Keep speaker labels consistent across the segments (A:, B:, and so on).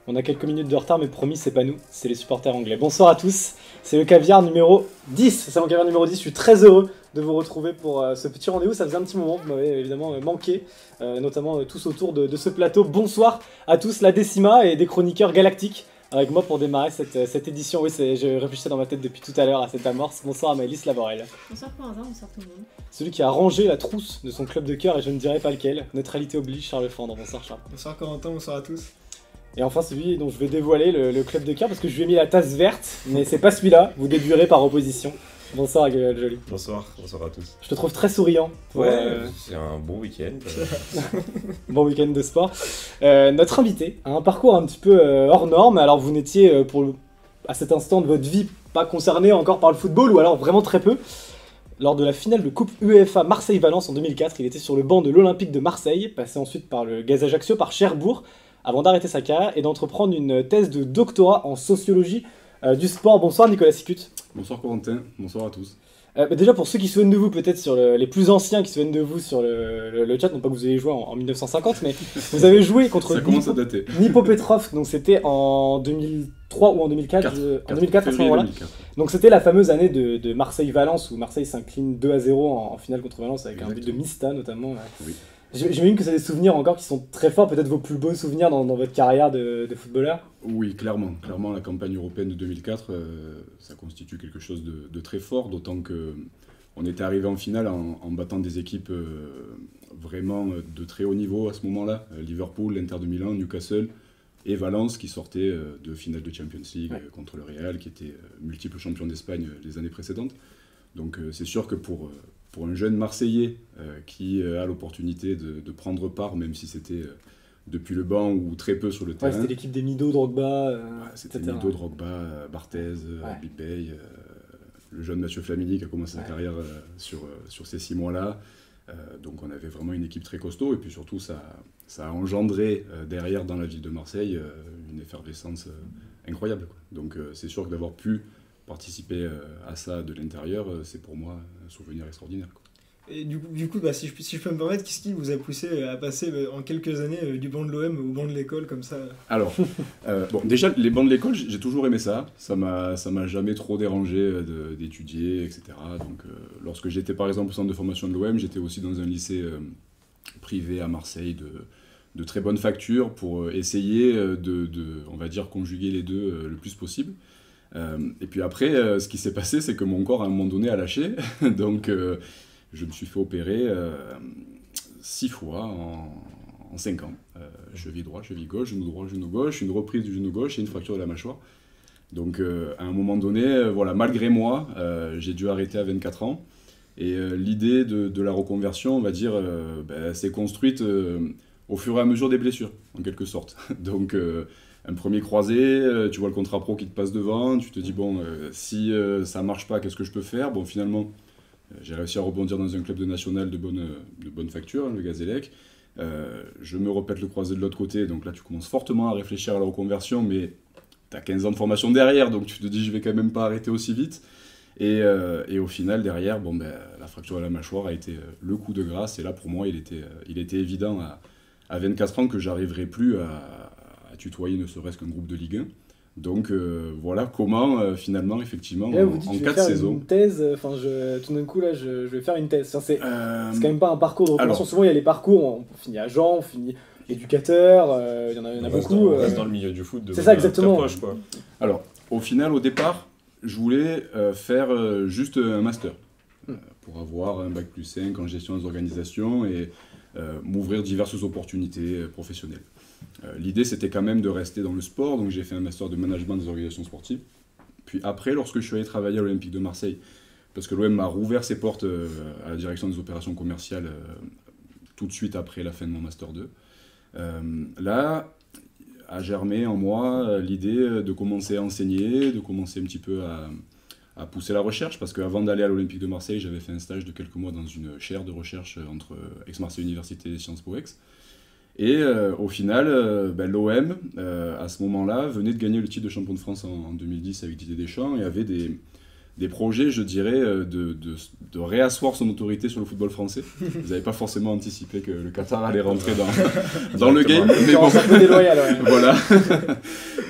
A: On a quelques minutes de retard, mais promis, c'est pas nous, c'est les supporters anglais. Bonsoir à tous, c'est le caviar numéro 10. C'est mon caviar numéro 10, je suis très heureux de vous retrouver pour ce petit rendez-vous. Ça faisait un petit moment, vous m'avez évidemment manqué, notamment tous autour de ce plateau. Bonsoir à tous, la Décima et des chroniqueurs galactiques avec moi pour démarrer cette édition. Oui, je réfléchissais dans ma tête depuis tout à l'heure à cette amorce. Bonsoir à Maëlys Lavorel.
B: Bonsoir Corentin, bonsoir tout le monde.
A: Celui qui a rangé la trousse de son club de cœur, et je ne dirai pas lequel. Neutralité oblige, Charles Fendre. Bonsoir Charles.
C: Bonsoir Corentin, bonsoir à tous.
A: Et enfin celui dont je vais dévoiler le club de cœur parce que je lui ai mis la tasse verte, mais c'est pas celui-là, vous déduirez par opposition. Bonsoir Gabriel Joly.
D: Bonsoir à tous.
A: Je te trouve très souriant.
D: C'est un bon week-end.
A: Bon week-end de sport. Notre invité a un parcours un petit peu hors norme, alors vous n'étiez à cet instant de votre vie pas concerné encore par le football, ou alors vraiment très peu. Lors de la finale de Coupe UEFA Marseille-Valence en 2004, il était sur le banc de l'Olympique de Marseille, passé ensuite par le Gaz Ajaccio, par Cherbourg, avant d'arrêter sa carrière et d'entreprendre une thèse de doctorat en sociologie du sport. Bonsoir Nicolas Sicut.
E: Bonsoir Corentin, bonsoir à tous.
A: Déjà pour ceux qui se souviennent de vous, peut-être les plus anciens qui se souviennent de vous sur le chat, non pas que vous ayez joué en 1950, mais vous avez joué contre
E: Ça commence à dater.
A: Nipo Petrov, donc c'était en 2003 ou en 2004, en 2004 à ce moment-là.
E: 2004.
A: Donc c'était la fameuse année de Marseille-Valence où Marseille s'incline 2-0 en finale contre Valence avec un but de Mista notamment.
E: Oui.
A: J'imagine que c'est des souvenirs encore qui sont très forts, peut-être vos plus beaux souvenirs dans votre carrière de footballeur.
E: Oui, clairement. Clairement, la campagne européenne de 2004, ça constitue quelque chose de très fort, d'autant que on était arrivé en finale en battant des équipes vraiment de très haut niveau à ce moment-là. Liverpool, l'Inter de Milan, Newcastle et Valence qui sortaient de finale de Champions League contre le Real, qui était multiple champion d'Espagne les années précédentes. Donc c'est sûr que pour un jeune Marseillais qui a l'opportunité de prendre part, même si c'était depuis le banc ou très peu sur le terrain.
A: C'était l'équipe des Mido, Drogba,
E: c'était
A: etc.
E: Mido, Drogba, Barthez, Bibey, le jeune Mathieu Flamini qui a commencé sa carrière sur ces 6 mois-là. Donc on avait vraiment une équipe très costaud, et puis surtout ça a engendré derrière dans la ville de Marseille une effervescence incroyable, quoi. Donc c'est sûr que d'avoir pu participer à ça de l'intérieur, c'est pour moi un souvenir extraordinaire, quoi.
C: Et du coup si je peux me permettre, qu'est-ce qui vous a poussé à passer en quelques années du banc de l'OM au banc de l'école comme ça?
E: Alors, déjà, les bancs de l'école, j'ai toujours aimé ça. Ça m'a jamais trop dérangé d'étudier, etc. Donc, lorsque j'étais par exemple au centre de formation de l'OM, j'étais aussi dans un lycée privé à Marseille de très bonne facture pour essayer on va dire, conjuguer les deux le plus possible. Et puis après, ce qui s'est passé, c'est que mon corps, à un moment donné, a lâché. Donc, je me suis fait opérer 6 fois en 5 ans. Cheville droit, cheville gauche, genou droit, genou gauche, une reprise du genou gauche et une fracture de la mâchoire. Donc, à un moment donné, voilà, malgré moi, j'ai dû arrêter à 24 ans. Et l'idée de la reconversion, on va dire, s'est construite au fur et à mesure des blessures, en quelque sorte. Donc, un premier croisé, tu vois le contrat pro qui te passe devant, tu te dis, bon, si ça marche pas, qu'est-ce que je peux faire? Bon, finalement, j'ai réussi à rebondir dans un club de national de bonne facture, le Gazélec. Je me répète le croisé de l'autre côté, donc là tu commences fortement à réfléchir à la reconversion, mais tu as 15 ans de formation derrière, donc tu te dis je vais quand même pas arrêter aussi vite. Et au final, derrière, la fracture de la mâchoire a été le coup de grâce, et là pour moi il était évident à 24 ans que j'arriverais plus à tutoyer ne serait-ce qu'un groupe de Ligue 1. Donc voilà comment finalement effectivement
A: là, vous dites,
E: en
A: je vais
E: 4
A: faire
E: saisons.
A: une thèse, tout d'un coup là je vais faire une thèse. Enfin, c'est quand même pas un parcours de reconversion. Souvent il y a les parcours, on finit agent, on finit éducateur, il y en a beaucoup.
D: On reste dans le milieu du foot.
A: C'est ça exactement.
D: Proche, quoi.
E: Alors au final, au départ, je voulais faire juste un master pour avoir un bac+5 en gestion des organisations et m'ouvrir diverses opportunités professionnelles. L'idée, c'était quand même de rester dans le sport, donc j'ai fait un master de management des organisations sportives. Puis après, lorsque je suis allé travailler à l'Olympique de Marseille, parce que l'OM m'a rouvert ses portes à la direction des opérations commerciales tout de suite après la fin de mon master 2, là a germé en moi l'idée de commencer à enseigner, de commencer un petit peu à pousser la recherche, parce qu'avant d'aller à l'Olympique de Marseille, j'avais fait un stage de quelques mois dans une chaire de recherche entre Aix-Marseille Université et Sciences Po Aix. Et au final, l'OM, à ce moment-là, venait de gagner le titre de champion de France en 2010 avec Didier Deschamps et avait des projets, je dirais, de réasseoir son autorité sur le football français. Ils n'avaient pas forcément anticipé que le Qatar allait rentrer dans le game. Mais bon,
A: un peu déloyal, ouais.
E: voilà.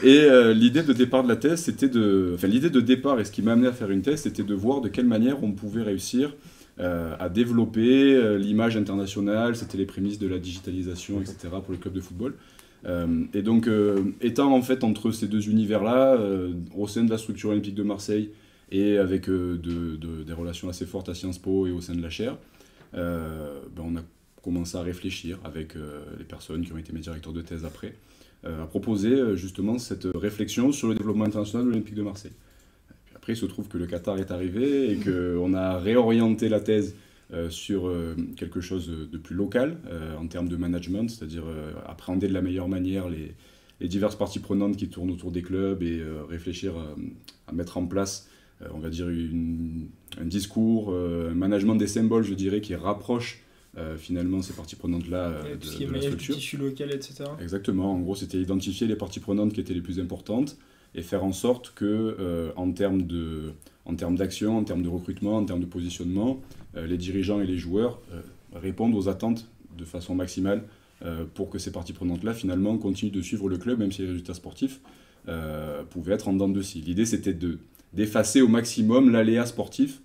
E: Et l'idée de départ de la thèse, l'idée de départ et ce qui m'a amené à faire une thèse, c'était de voir de quelle manière on pouvait réussir à développer l'image internationale. C'était les prémices de la digitalisation, etc. pour les clubs de football. Et donc, étant en fait entre ces deux univers-là, au sein de la structure olympique de Marseille et avec des relations assez fortes à Sciences Po et au sein de la chaire, on a commencé à réfléchir avec les personnes qui ont été mes directeurs de thèse après, à proposer justement cette réflexion sur le développement international de l'Olympique de Marseille. Puis après, il se trouve que le Qatar est arrivé et qu'on a réorienté la thèse sur quelque chose de plus local en termes de management, c'est-à-dire appréhender de la meilleure manière les diverses parties prenantes qui tournent autour des clubs et réfléchir à mettre en place, on va dire, un discours, un management des symboles, je dirais, qui rapproche finalement ces parties prenantes-là
C: tout ce qui est
E: de la
C: maillage du
E: structure.
C: tissu local, etc.
E: Exactement, en gros c'était identifier les parties prenantes qui étaient les plus importantes et faire en sorte que en termes d'action, en termes de recrutement, en termes de positionnement, les dirigeants et les joueurs répondent aux attentes de façon maximale pour que ces parties prenantes-là finalement continuent de suivre le club, même si les résultats sportifs pouvaient être en dents de scie. L'idée c'était d'effacer au maximum l'aléa sportif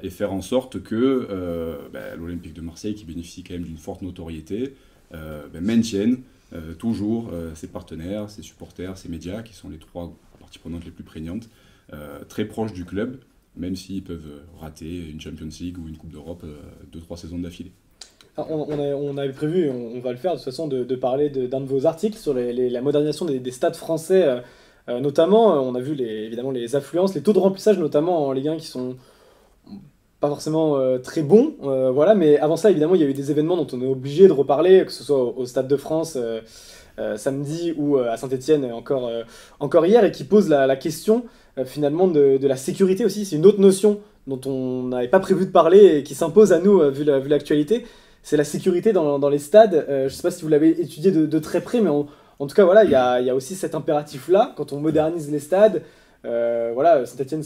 E: et faire en sorte que l'Olympique de Marseille, qui bénéficie quand même d'une forte notoriété, maintienne toujours ses partenaires, ses supporters, ses médias, qui sont les trois parties prenantes les plus prégnantes, très proches du club, même s'ils peuvent rater une Champions League ou une Coupe d'Europe 2-3 saisons d'affilée.
A: On avait prévu, et on va le faire de toute façon, de parler d'un de vos articles sur la modernisation des stades français. Notamment, on a vu évidemment les affluences, les taux de remplissage notamment en Ligue 1 qui sont pas forcément très bons, voilà, mais avant ça évidemment il y a eu des événements dont on est obligé de reparler, que ce soit au Stade de France samedi ou à Saint-Etienne encore hier, et qui pose la question finalement de la sécurité aussi. C'est une autre notion dont on n'avait pas prévu de parler et qui s'impose à nous vu l'actualité, c'est la sécurité dans les stades. Je sais pas si vous l'avez étudié de très près, mais en tout cas voilà, il y a aussi cet impératif-là quand on modernise les stades. Voilà, Saint-Etienne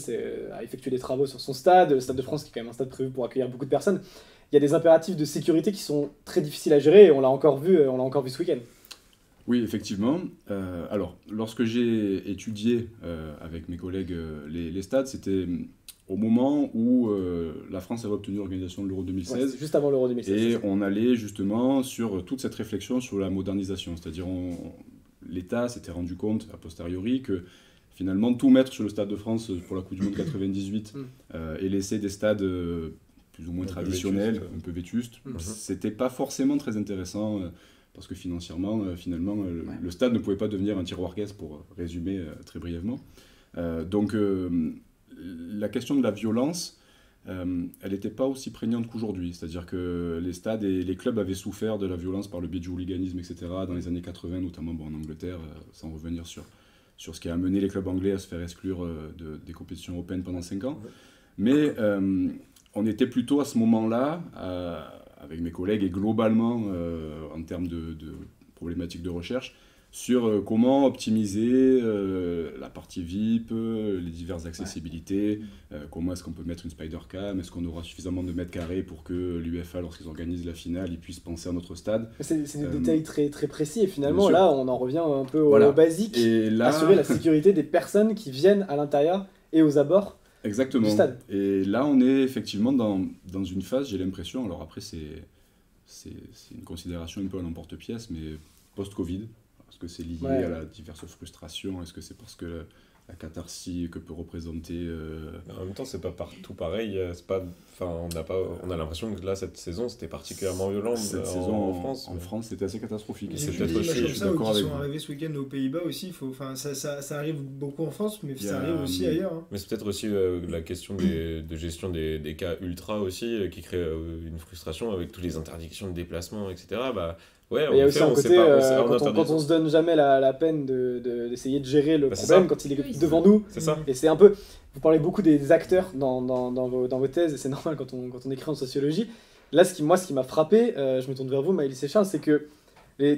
A: a effectué des travaux sur son stade, le Stade de France qui est quand même un stade prévu pour accueillir beaucoup de personnes. Il y a des impératifs de sécurité qui sont très difficiles à gérer et on l'a encore vu ce week-end.
E: Oui, effectivement. Alors, lorsque j'ai étudié avec mes collègues les stades, c'était au moment où la France avait obtenu l'organisation de l'Euro 2016.
A: Ouais, juste avant l'Euro 2016.
E: Et on allait justement sur toute cette réflexion sur la modernisation. C'est-à-dire, l'État s'était rendu compte, a posteriori, que finalement, tout mettre sur le Stade de France pour la Coupe du Monde 98 et laisser des stades plus ou moins traditionnels, un peu vétustes, c'était pas forcément très intéressant parce que financièrement, finalement, le stade ne pouvait pas devenir un tiroir-caisse, pour résumer très brièvement. Donc, la question de la violence, elle n'était pas aussi prégnante qu'aujourd'hui. C'est-à-dire que les stades et les clubs avaient souffert de la violence par le biais du hooliganisme, etc., dans les années 80, notamment en Angleterre, sans revenir sur ce qui a amené les clubs anglais à se faire exclure des compétitions européennes pendant 5 ans. Mais on était plutôt à ce moment-là, avec mes collègues et globalement en termes de problématiques de recherche, sur comment optimiser la partie VIP, les diverses accessibilités, comment est-ce qu'on peut mettre une Spider-Cam, est-ce qu'on aura suffisamment de mètres carrés pour que l'UEFA, lorsqu'ils organisent la finale, ils puissent penser à notre stade. C'est
A: des détails très, très précis et finalement là on en revient un peu au basique, et là, assurer la sécurité des personnes qui viennent à l'intérieur et aux abords du stade.
E: Et là on est effectivement dans une phase, j'ai l'impression, alors après c'est une considération un peu à l'emporte-pièce, mais post-Covid. Est-ce que c'est lié à la diverse frustration? Est-ce que c'est parce que la catharsis que peut représenter...
D: En même temps, c'est pas partout pareil. C'est pas, on a l'impression que là, cette saison, c'était particulièrement violent en France.
E: En France, c'était assez catastrophique.
C: C'est peut-être aussi, je suis d'accord avec vous. Ils sont arrivés ce week-end aux Pays-Bas aussi. Ça arrive beaucoup en France, mais ça arrive aussi ailleurs. Hein.
D: Mais c'est peut-être aussi la question de gestion des cas ultra aussi, qui crée une frustration avec toutes les interdictions de déplacement, etc. Ouais,
A: il y a aussi un côté, quand on se donne jamais la peine d'essayer de gérer le problème quand il est devant nous.
D: C'est ça.
A: Et c'est un peu, vous parlez beaucoup des acteurs dans vos thèses, et c'est normal quand on écrit en sociologie. Là, ce qui m'a frappé, je me tourne vers vous, Maëlys et Charles, c'est que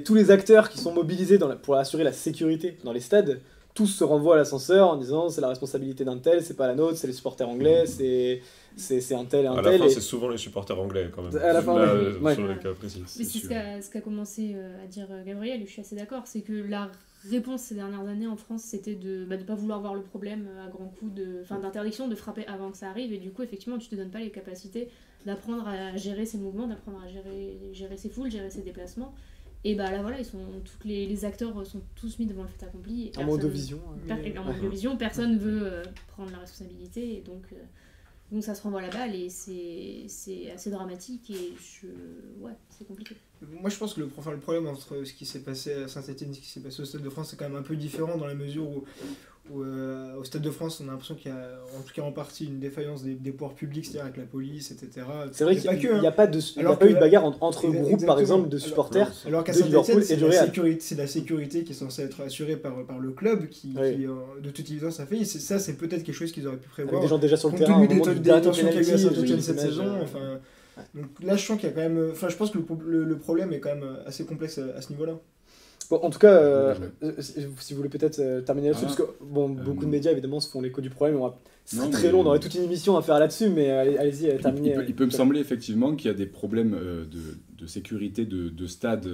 A: tous les acteurs qui sont mobilisés pour assurer la sécurité dans les stades, tous se renvoient à l'ascenseur en disant c'est la responsabilité d'un tel, c'est pas la nôtre, c'est les supporters anglais, c'est un tel et un
D: À
A: tel.
D: la fin,
A: et-
D: c'est souvent les supporters anglais quand même.
A: À la fin,
D: Là,
A: oui. Ouais.
D: sur le cas précis.
B: Mais c'est ce qu'a commencé à dire Gabriel, et je suis assez d'accord, c'est que la réponse ces dernières années en France, c'était de ne pas vouloir voir le problème à grands coups d'interdiction, de frapper avant que ça arrive, et du coup, effectivement, tu te donnes pas les capacités d'apprendre à gérer ses mouvements, d'apprendre à gérer ses foules, gérer ses déplacements. Et bah là, voilà, les acteurs sont tous mis devant le fait accompli. Et
A: En mode de vision.
B: en manque de vision, personne veut prendre la responsabilité, et donc ça se renvoie la balle, et c'est assez dramatique, et ouais, c'est compliqué.
C: Moi, je pense que le problème entre ce qui s'est passé à Saint-Etienne et ce qui s'est passé au Stade de France, c'est quand même un peu différent dans la mesure où au Stade de France, on a l'impression qu'il y a, en tout cas en partie, une défaillance des pouvoirs publics, c'est-à-dire avec la police, etc.
A: C'est vrai
C: Mais
A: qu'il
C: pas que,
A: n'y a
C: hein.
A: pas de eu de bagarre entre groupes,
C: Exactement.
A: par exemple, de supporters.
C: Alors qu'à
A: de Liverpool
C: Saint-Etienne,
A: et du Real.
C: c'est la sécurité qui est censée être assurée par le club, qui de toute évidence a failli. Ça, c'est peut-être quelque chose qu'ils auraient pu
A: Avec
C: prévoir.
A: des gens déjà sur le
C: Compte
A: terrain.
C: tenu
A: au moment
C: des
A: du dernier
C: tensions qu'il y a eu à
A: penalty,
C: Saint-Etienne
A: des
C: cette
A: images,
C: saison, enfin... Donc là, je sens qu'il y a quand même... Enfin, je pense que le problème est quand même assez complexe à ce niveau-là.
A: Bon, en tout cas, si vous voulez peut-être terminer là-dessus,
E: Ah.
A: parce que beaucoup de médias évidemment se font l'écho du problème. C'est
E: Non,
A: très
E: mais-
A: long, on aurait toute une émission à faire là-dessus, mais allez-y, terminez.
E: Il peut me sembler effectivement qu'il y a des problèmes de sécurité de stades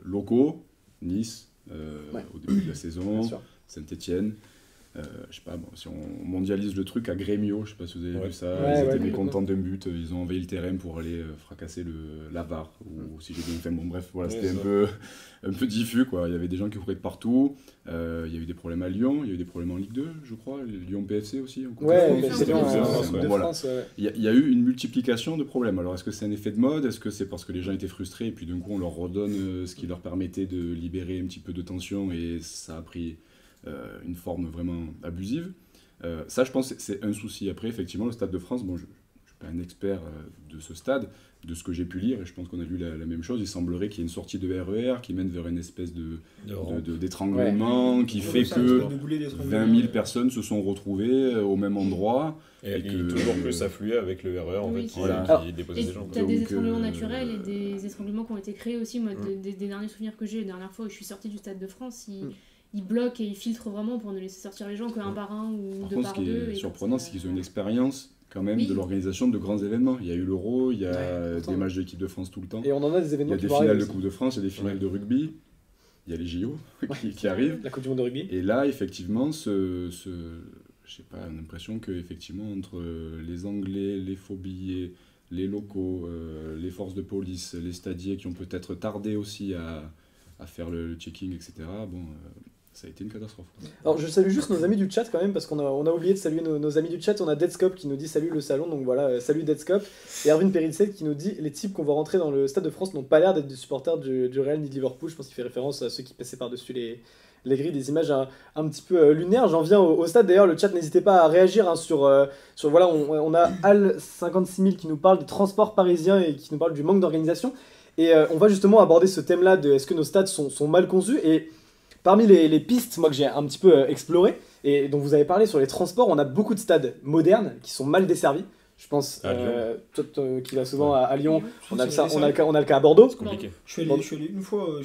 E: locaux, Nice, au début de la saison,
A: Bien sûr.
E: Saint-Etienne. Je sais pas, bon, si on mondialise le truc à Grêmio, je sais pas si vous avez vu ça,
A: Ouais,
E: ils étaient
A: ouais,
E: mécontents d'un but, ils ont envahi le terrain pour aller fracasser la VAR, ou si j'ai bien fait, bon bref, voilà,
D: Ouais,
E: c'était un peu diffus, quoi. Il y avait des gens qui couraient de partout, il y a eu des problèmes à Lyon, il y a eu des problèmes en Ligue 2, je crois, Lyon PFC aussi. En Coupe de
A: Ouais,
E: France.
A: mais c'est bien,
B: Coupe de
A: en
B: France,
A: Coupe
E: Bon,
A: de
E: voilà.
A: France.
E: Il y a eu une multiplication de problèmes. Alors, est-ce que c'est un effet de mode? Est-ce que c'est parce que les gens étaient frustrés et puis d'un coup on leur redonne ce qui leur permettait de libérer un petit peu de tension et ça a pris une forme vraiment abusive? Ça, je pense que c'est un souci. Après, effectivement, le Stade de France, bon, je ne suis pas un expert de ce stade, de ce que j'ai pu lire, et je pense qu'on a lu la même chose. Il semblerait qu'il y ait une sortie de RER qui mène vers une espèce d'étranglement qui fait que 20 000 personnes se sont retrouvées au même endroit.
D: Et
E: Et
D: il
E: que-
D: toujours plus afflué avec le RER en
B: Oui,
D: fait,
B: c'est
D: qui,
E: ça.
D: qui déposait
B: Et
D: des gens.
B: t'as des
E: Donc,
B: étranglements naturels et des étranglements qui ont été créés aussi. Moi,
D: Mm.
B: des derniers souvenirs que j'ai, la dernière fois où je suis sortie du Stade de France,
A: Mm.
B: ils bloquent et ils filtrent vraiment pour ne laisser sortir les gens qu'un par un ou
E: Par
B: deux
E: contre,
B: par
E: ce qui
B: deux.
E: est
B: et comme
E: surprenant,
B: ça,
E: c'est qu'ils ont une expérience quand même
B: Oui.
E: de l'organisation de grands événements. Il y a eu l'Euro, il y a
A: Ouais,
E: des matchs d'équipe de France tout le temps.
A: Et on en a des
E: Il y
A: événements
E: a
A: qui
E: des
A: vont
E: finales
A: arriver
E: de Coupe de France, il y a des finales de rugby, il y a les JO qui arrivent.
A: aussi. La Coupe du Monde de rugby.
E: Et là, effectivement, je sais pas, on a l'impression qu'effectivement, entre les Anglais, les faux billets, les locaux, les forces de police, les stadiers qui ont peut-être tardé aussi à faire le checking, etc., bon, ça a été une catastrophe.
A: Alors je salue juste nos amis du chat quand même, parce on a oublié de saluer nos amis du chat. On a Deadscope qui nous dit salut le salon, donc voilà, salut Deadscope. Et Erwin Pericet qui nous dit les types qu'on va rentrer dans le Stade de France n'ont pas l'air d'être des supporters du Real ni de Liverpool. Je pense qu'il fait référence à ceux qui passaient par-dessus les grilles, des images un petit peu lunaires. J'en viens au stade d'ailleurs, le chat n'hésitez pas à réagir hein, sur voilà, on a Al56000 qui nous parle des transports parisiens et qui nous parle du manque d'organisation. Et on va justement aborder ce thème-là de est-ce que nos stades sont mal conçus. Et parmi les pistes, moi que j'ai un petit peu exploré et dont vous avez parlé sur les transports, on a beaucoup de stades modernes qui sont mal desservis. Je pense,
D: À Lyon.
A: toi qui vas souvent à Lyon,
C: Oui,
A: on a
C: c'est
A: le cas à Bordeaux.
D: C'est compliqué.
C: Je suis allé une fois,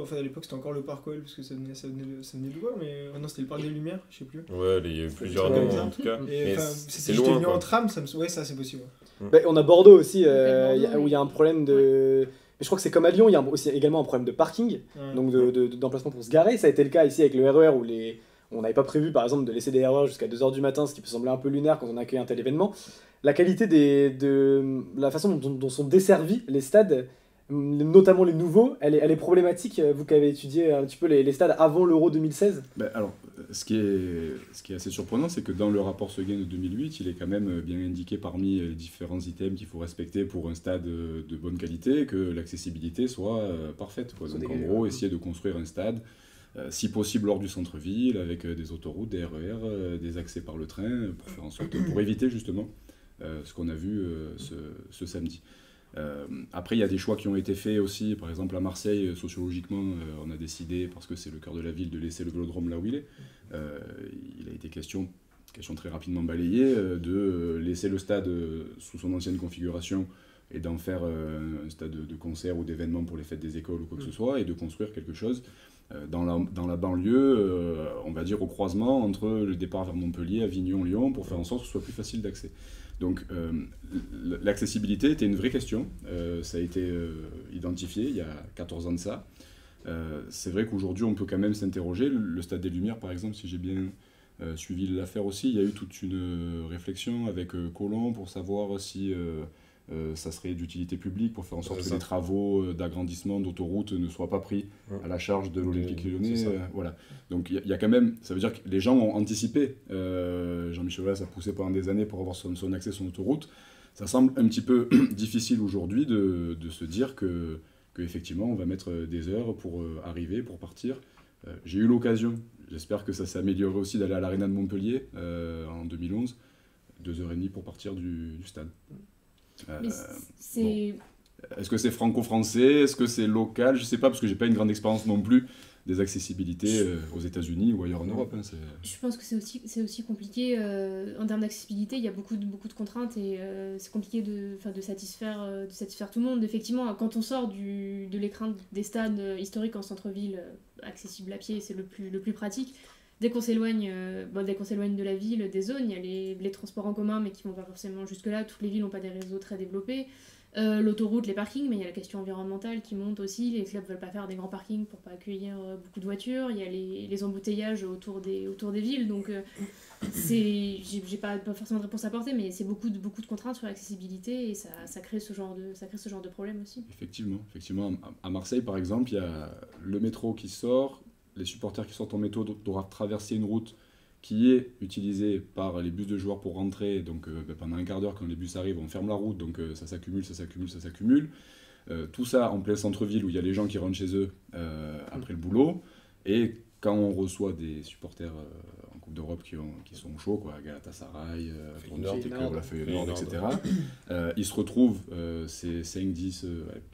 C: enfin à l'époque c'était encore le parc OL parce que ça venait de loin, mais non c'était le parc des Lumières, je sais plus.
D: Ouais, il y a eu plusieurs
A: Ouais,
D: noms
A: ouais.
D: en tout cas.
C: Et
D: Mais
C: enfin,
D: c'est
C: j'étais
D: loin
C: venu en
D: quoi.
C: tram, ouais ça c'est possible.
A: Ben, on a Bordeaux aussi,
B: Bordeaux,
A: où il y a un
B: oui.
A: problème de... Mais je crois que c'est comme à Lyon, il y a aussi également un problème de parking,
C: Ouais.
A: donc d'emplacement pour se garer. Ça a été le cas ici avec le RER où on n'avait pas prévu par exemple de laisser des RER jusqu'à 2h du matin, ce qui peut sembler un peu lunaire quand on accueille un tel événement. La qualité de la façon dont sont desservis les stades, notamment les nouveaux, elle est problématique, vous qui avez étudié un petit peu les stades avant l'Euro 2016.
E: Ben, alors, ce qui est assez surprenant, c'est que dans le rapport Seguin de 2008, il est quand même bien indiqué parmi les différents items qu'il faut respecter pour un stade de bonne qualité, que l'accessibilité soit parfaite, quoi.
A: Soit
E: Donc en
A: dégagée,
E: gros,
A: ouais.
E: essayer de construire un stade, si possible hors du centre-ville, avec des autoroutes, des RER, des accès par le train, pour faire en sorte, pour éviter justement ce qu'on a vu ce samedi. Après, il y a des choix qui ont été faits aussi. Par exemple, à Marseille, sociologiquement, on a décidé, parce que c'est le cœur de la ville, de laisser le Vélodrome là où il est. Il a été question très rapidement balayée, de laisser le stade sous son ancienne configuration et d'en faire un stade de concert ou d'événement pour les fêtes des écoles ou quoi que ce soit, et de construire quelque chose dans la banlieue, on va dire au croisement entre le départ vers Montpellier, Avignon, Lyon, pour faire en sorte que ce soit plus facile d'accès. Donc l'accessibilité était une vraie question, ça a été identifié il y a 14 ans de ça. C'est vrai qu'aujourd'hui on peut quand même s'interroger. Le Stade des Lumières par exemple, si j'ai bien suivi l'affaire aussi, il y a eu toute une réflexion avec Colomb pour savoir si ça serait d'utilité publique, pour faire en sorte que les travaux d'agrandissement d'autoroute ne soient pas pris à la charge de l'Olympique Lyonnais. Voilà. Donc il y a quand même, ça veut dire que les gens ont anticipé. Jean-Michel Aulas a poussé pendant des années pour avoir son accès à son autoroute. Ça semble un petit peu difficile aujourd'hui de se dire que effectivement on va mettre des heures pour arriver, pour partir. J'ai eu l'occasion, j'espère que ça s'est amélioré aussi, d'aller à l'Arena de Montpellier en 2011, 2h30 pour partir du stade. Bon. Est-ce que c'est franco-français? Est-ce que c'est local? Je sais pas, parce que j'ai pas une grande expérience non plus des accessibilités aux États-Unis ou ailleurs en Europe. Hein,
B: je pense que c'est aussi compliqué en termes d'accessibilité. Il y a beaucoup de contraintes et c'est compliqué de satisfaire tout le monde. Effectivement, quand on sort de l'écran des stades historiques en centre-ville, accessible à pied, c'est le plus pratique. Dès qu'on s'éloigne de la ville, des zones, il y a les transports en commun, mais qui vont pas forcément jusque-là. Toutes les villes n'ont pas des réseaux très développés. L'autoroute, les parkings, mais il y a la question environnementale qui monte aussi. Les clubs veulent pas faire des grands parkings pour pas accueillir beaucoup de voitures. Il y a les embouteillages autour des villes. Donc, j'ai pas forcément de réponse à apporter, mais c'est beaucoup de contraintes sur l'accessibilité et ça crée ce genre de problème aussi.
E: Effectivement. À Marseille, par exemple, il y a le métro qui sort. Les supporters qui sortent en métro doivent traverser une route qui est utilisée par les bus de joueurs pour rentrer. Donc pendant un quart d'heure, quand les bus arrivent, on ferme la route, donc ça s'accumule. Tout ça en plein centre-ville où il y a les gens qui rentrent chez eux après le boulot. Et quand on reçoit des supporters en Coupe d'Europe qui sont chauds, quoi, Galatasaray, la Feyenoord Nord, etc., ils se retrouvent, ces 5-10,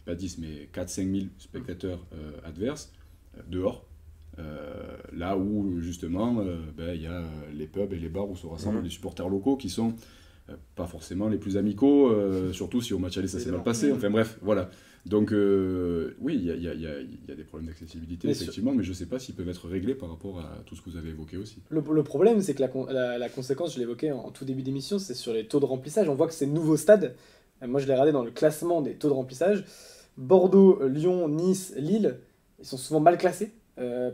E: pas 10, mais 4-5 000 spectateurs adverses, dehors. Là où justement il y a les pubs et les bars où se rassemblent les supporters locaux qui sont pas forcément les plus amicaux, surtout si au match aller ça s'est mal passé. Enfin bref, voilà. Donc oui, il y a des problèmes d'accessibilité effectivement, mais je sais pas s'ils peuvent être réglés par rapport à tout ce que vous avez évoqué aussi.
A: Le problème, c'est que la conséquence, je l'évoquais en tout début d'émission, c'est sur les taux de remplissage. On voit que ces nouveaux stades, moi je l'ai regardé dans le classement des taux de remplissage, Bordeaux, Lyon, Nice, Lille, ils sont souvent mal classés.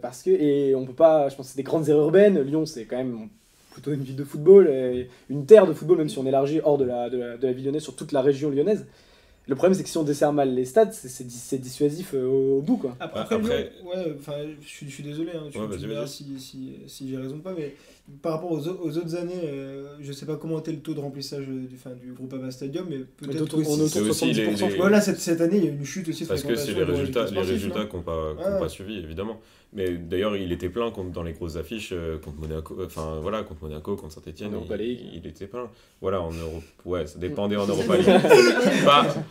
A: Parce que, et on peut pas, je pense que c'est des grandes aires urbaines. Lyon, c'est quand même plutôt une ville de football, une terre de football, même si on élargit hors de la ville lyonnaise sur toute la région lyonnaise. Le problème, c'est que si on dessert mal les stades, c'est dissuasif au bout, quoi.
C: Après Lyon, je suis désolé, hein, tu me diras si j'ai raison ou pas, mais par rapport aux autres années, je sais pas comment était le taux de remplissage du Groupama Stadium, mais peut-être
A: c'est aussi 70%.
C: Voilà, cette année, il y a eu une chute aussi de
D: parce que c'est les résultats qui n'ont pas suivi, évidemment. Mais d'ailleurs, il était plein dans les grosses affiches contre Monaco, contre Saint-Etienne. Il était plein. Voilà, en Europe, ça dépendait en Europa League.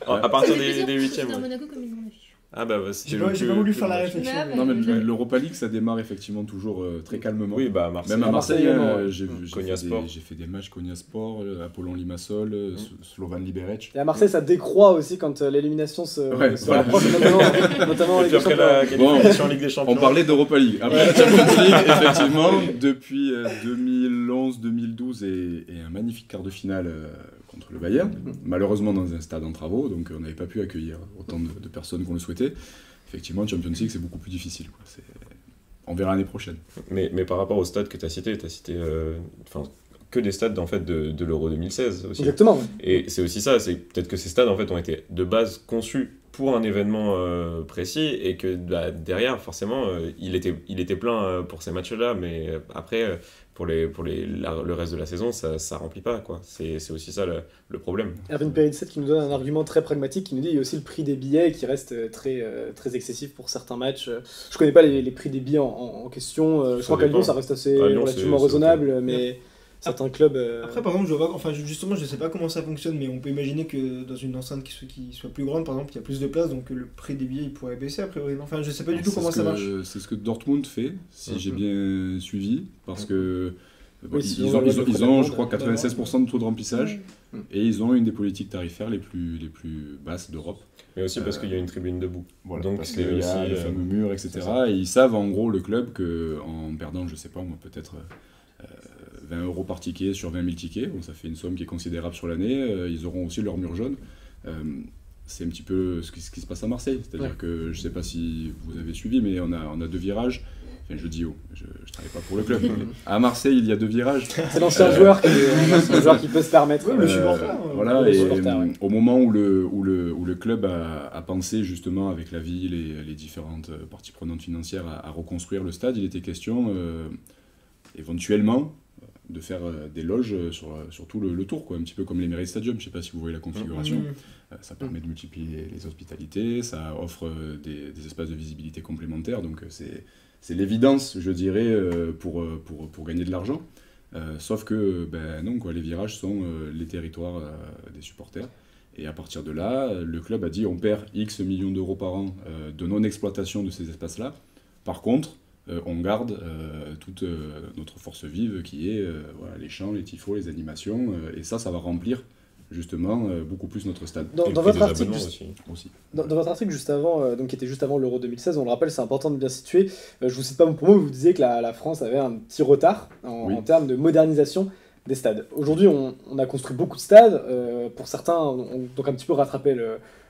D: À partir des 8e.
B: C'était Monaco comme une grande affiche.
C: Ah bah j'ai pas voulu faire la réflexion.
E: Non mais l'Europa League ça démarre effectivement toujours très calmement.
D: Oui, bah Marseille.
E: Même à Marseille, j'ai fait des matchs Cognasport, Apollon Limassol, Slovan Liberec.
A: Et à Marseille ça décroît aussi quand l'élimination se rapproche, notamment en Ligue des
D: Champions. Ligue des Champions.
E: On parlait d'Europa League. Après la Champions League, effectivement, depuis 2011-2012 et un magnifique quart de finale contre le Bayern, malheureusement dans un stade en travaux, donc on n'avait pas pu accueillir autant de personnes qu'on le souhaitait. Effectivement, Champions League, c'est beaucoup plus difficile, quoi. On verra l'année prochaine.
D: Mais par rapport au stade que tu as cité, que des stades en fait, de l'Euro 2016 aussi.
A: Exactement. Ouais.
D: Et c'est aussi ça, c'est peut-être que ces stades en fait, ont été de base conçus pour un événement précis et que derrière, forcément, il était plein pour ces matchs-là, mais après, pour le reste de la saison, ça remplit pas, quoi. C'est aussi ça le problème.
A: Erwin Peritset qui nous donne un argument très pragmatique, qui nous dit qu'il y a aussi le prix des billets qui reste très excessif pour certains matchs. Je connais pas les prix des billets en question, je crois qu'à Lyon ça reste assez relativement raisonnable, okay. Mais... certains clubs...
C: Après, par exemple, justement, je sais pas comment ça fonctionne, mais on peut imaginer que dans une enceinte qui soit plus grande, par exemple, il y a plus de place, donc le prix des billets il pourrait baisser a priori. Enfin, je sais pas du tout comment ça marche.
E: C'est ce que Dortmund fait, si j'ai bien suivi, parce que
A: Oui, si
E: ils
A: on
E: ont,
A: regarde le
E: je
A: Fred
E: crois, 96% de taux de remplissage,
B: Ouais.
E: et ils ont une des politiques tarifaires les plus basses d'Europe.
D: Mais aussi parce qu'il y a une tribune debout.
E: Voilà,
D: Donc
E: parce
D: c'est
E: qu'il y a
D: aussi,
E: le fameux mur, etc.
D: c'est ça.
E: Et ils savent en gros, le club, qu'en perdant, je sais pas moi, peut-être 20 euros par ticket sur 20 000 tickets, bon, ça fait une somme qui est considérable sur l'année, ils auront aussi leur mur jaune. C'est un petit peu ce qui se passe à Marseille. C'est-à-dire
A: Ouais.
E: que, je sais pas si vous avez suivi, mais on a 2 virages. Enfin, je dis je travaille pas pour le club. Mais à Marseille, il y a 2 virages.
A: C'est l'ancien joueur qui peut se permettre.
C: Ouais, le supporter.
E: Voilà,
A: le
E: et
A: supporter, ouais.
E: au moment où le club a pensé justement avec la ville et les différentes parties prenantes financières à reconstruire le stade, il était question éventuellement de faire des loges sur tout le tour, quoi, un petit peu comme l'Emirates Stadium. Je sais pas si vous voyez la configuration. Ça permet de multiplier les hospitalités, ça offre des espaces de visibilité complémentaires, donc c'est l'évidence, je dirais, pour gagner de l'argent. Sauf que, non, quoi, les virages sont les territoires des supporters. Et à partir de là, le club a dit on perd X millions d'euros par an de non-exploitation de ces espaces-là. Par contre, on garde toute notre force vive qui est voilà, les chants, les tifos, les animations. Et ça va remplir justement beaucoup plus notre stade.
A: Dans
D: Et le
A: dans
D: prix
A: votre
D: des
A: article,
D: abonnements
A: juste-
D: aussi.
A: Dans votre article juste avant, donc qui était juste avant l'Euro 2016, on le rappelle, c'est important de bien situer. Je vous cite pas pour moi, vous disiez que la France avait un petit retard
E: Oui.
A: en termes de modernisation des stades. Aujourd'hui, on a construit beaucoup de stades. Pour certains, donc un petit peu rattrapé